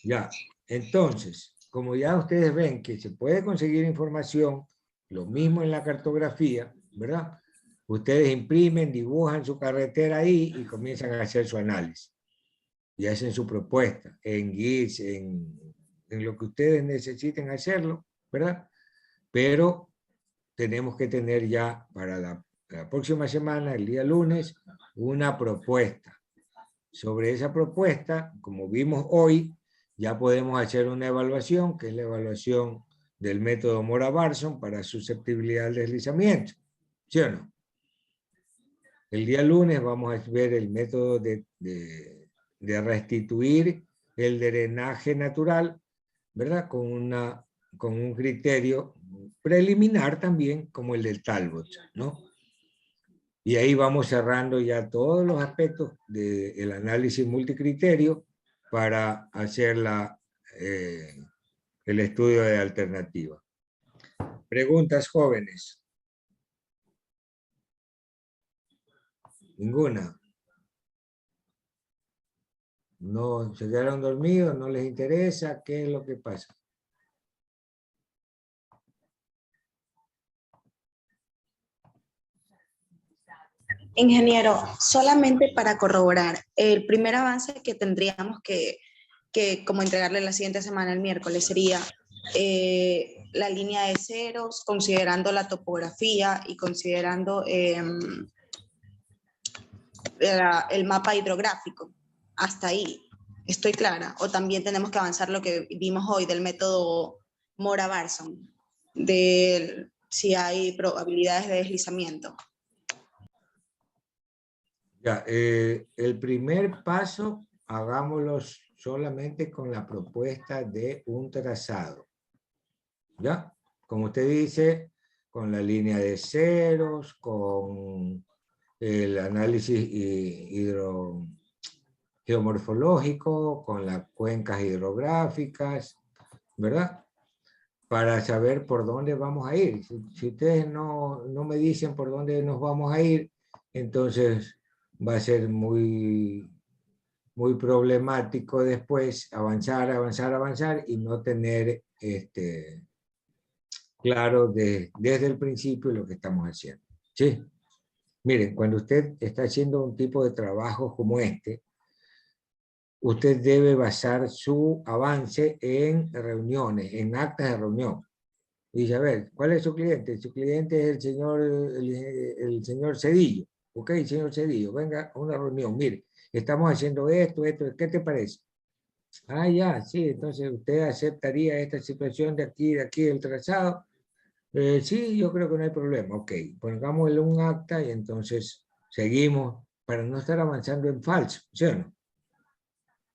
Ya, entonces, como ya ustedes ven que se puede conseguir información, lo mismo en la cartografía, ¿verdad? Ustedes imprimen, dibujan su carretera ahí y comienzan a hacer su análisis. Y hacen su propuesta en GIS, en lo que ustedes necesiten hacerlo, ¿verdad? Pero tenemos que tener ya para la próxima semana, el día lunes, una propuesta. Sobre esa propuesta, como vimos hoy, ya podemos hacer una evaluación, que es la evaluación del método Mora-Barson para susceptibilidad al deslizamiento. ¿Sí o no? El día lunes vamos a ver el método de restituir el drenaje natural, ¿verdad? Con un criterio preliminar también, como el del Talbot, ¿no? Y ahí vamos cerrando ya todos los aspectos del análisis multicriterio para hacer el estudio de alternativa. Preguntas, jóvenes. Ninguna. No, se quedaron dormidos, no les interesa, ¿qué es lo que pasa? Ingeniero, solamente para corroborar, el primer avance que tendríamos que como entregarle la siguiente semana, el miércoles, sería la línea de ceros, considerando la topografía y considerando el mapa hidrográfico. Hasta ahí, ¿estoy clara? O también tenemos que avanzar lo que vimos hoy del método Mora-Barson, de si hay probabilidades de deslizamiento. Ya, el primer paso, hagámoslo solamente con la propuesta de un trazado. ¿Ya? Como usted dice, con la línea de ceros, con el análisis geomorfológico, con las cuencas hidrográficas, ¿verdad? Para saber por dónde vamos a ir. Si ustedes no me dicen por dónde nos vamos a ir, entonces va a ser muy problemático después avanzar y no tener claro desde el principio lo que estamos haciendo. ¿Sí? Miren, cuando usted está haciendo un tipo de trabajo como este, usted debe basar su avance en reuniones, en actas de reunión. Y dice, a ver, ¿cuál es su cliente? Su cliente es el señor Cedillo. Ok, señor Cedillo, venga a una reunión. Mire, estamos haciendo esto, ¿qué te parece? Ah, ya, sí, entonces usted aceptaría esta situación de aquí, el trazado. Sí, yo creo que no hay problema. Ok, pongámosle un acta y entonces seguimos para no estar avanzando en falso, ¿sí o no?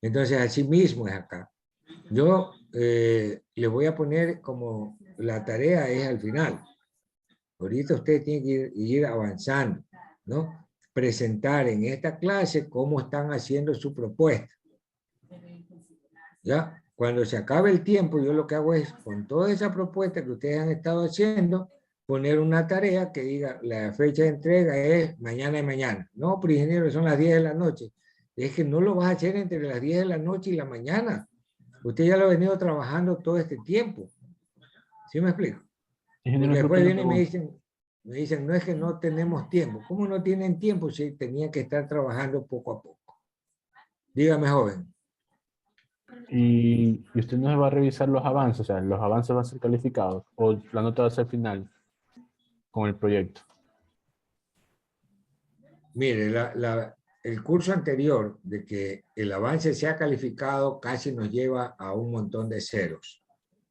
Entonces, así mismo es acá. Yo le voy a poner como la tarea es al final. Ahorita usted tiene que ir avanzando, ¿no? Presentar en esta clase cómo están haciendo su propuesta. ¿Ya? Cuando se acabe el tiempo, yo lo que hago es, con toda esa propuesta que ustedes han estado haciendo, poner una tarea que diga, la fecha de entrega es mañana y mañana. No, pero ingeniero, son las 10 de la noche. Es que no lo vas a hacer entre las 10 de la noche y la mañana. Usted ya lo ha venido trabajando todo este tiempo. ¿Sí me explico? Porque después vienen y me dicen, no es que no tenemos tiempo. ¿Cómo no tienen tiempo si tenían que estar trabajando poco a poco? Dígame, joven. Y usted no se va a revisar los avances, o sea, los avances van a ser calificados o la nota va a ser final con el proyecto. Mire, el curso anterior de que el avance sea calificado casi nos lleva a un montón de ceros.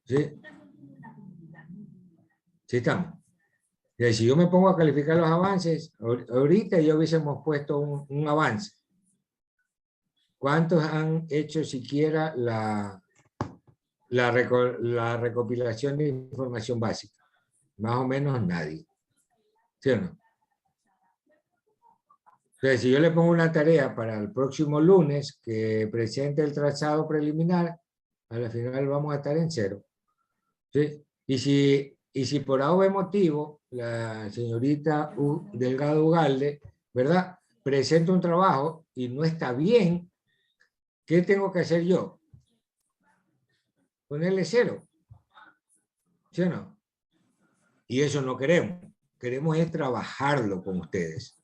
¿Sí? ¿Sí estamos? Y si yo me pongo a calificar los avances, ahorita ya hubiésemos puesto un avance. ¿Cuántos han hecho siquiera la recopilación de información básica? Más o menos nadie. ¿Sí o no? Entonces, si yo le pongo una tarea para el próximo lunes que presente el trazado preliminar, a la final vamos a estar en cero. ¿Sí? Y si por algún motivo la señorita Delgado Ugalde, ¿verdad?, presenta un trabajo y no está bien, ¿qué tengo que hacer yo? Ponerle cero. ¿Sí o no? Y eso no queremos. Queremos es trabajarlo con ustedes.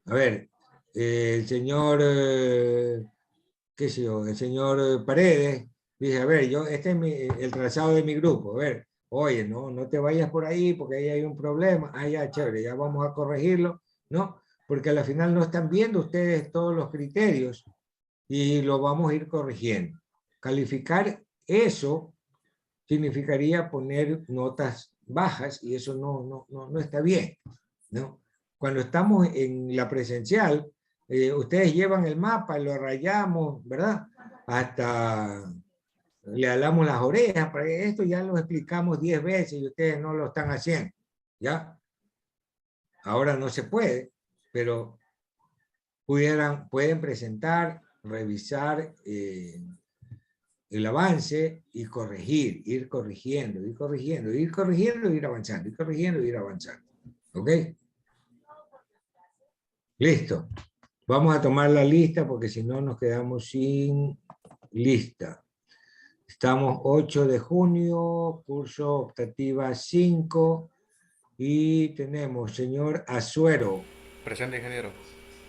A ver, el señor, qué sé yo, el señor Paredes dice, a ver, este es el trazado de mi grupo. A ver, oye, no te vayas por ahí porque ahí hay un problema. Ah, ya, chévere, ya vamos a corregirlo, ¿no? Porque al final no están viendo ustedes todos los criterios y lo vamos a ir corrigiendo. Calificar eso significaría poner notas bajas y eso no está bien, ¿no? Cuando estamos en la presencial, ustedes llevan el mapa, lo rayamos, ¿verdad? Hasta le alamos las orejas, para esto ya lo explicamos 10 veces y ustedes no lo están haciendo, ¿ya? Ahora no se puede, pero pueden presentar, revisar el avance y corregir, ir corrigiendo, ir avanzando, ir avanzando. ¿Ok? Listo. Vamos a tomar la lista porque si no nos quedamos sin lista. Estamos 8 de junio, curso optativa 5 y tenemos señor Azuero. Presente, ingeniero.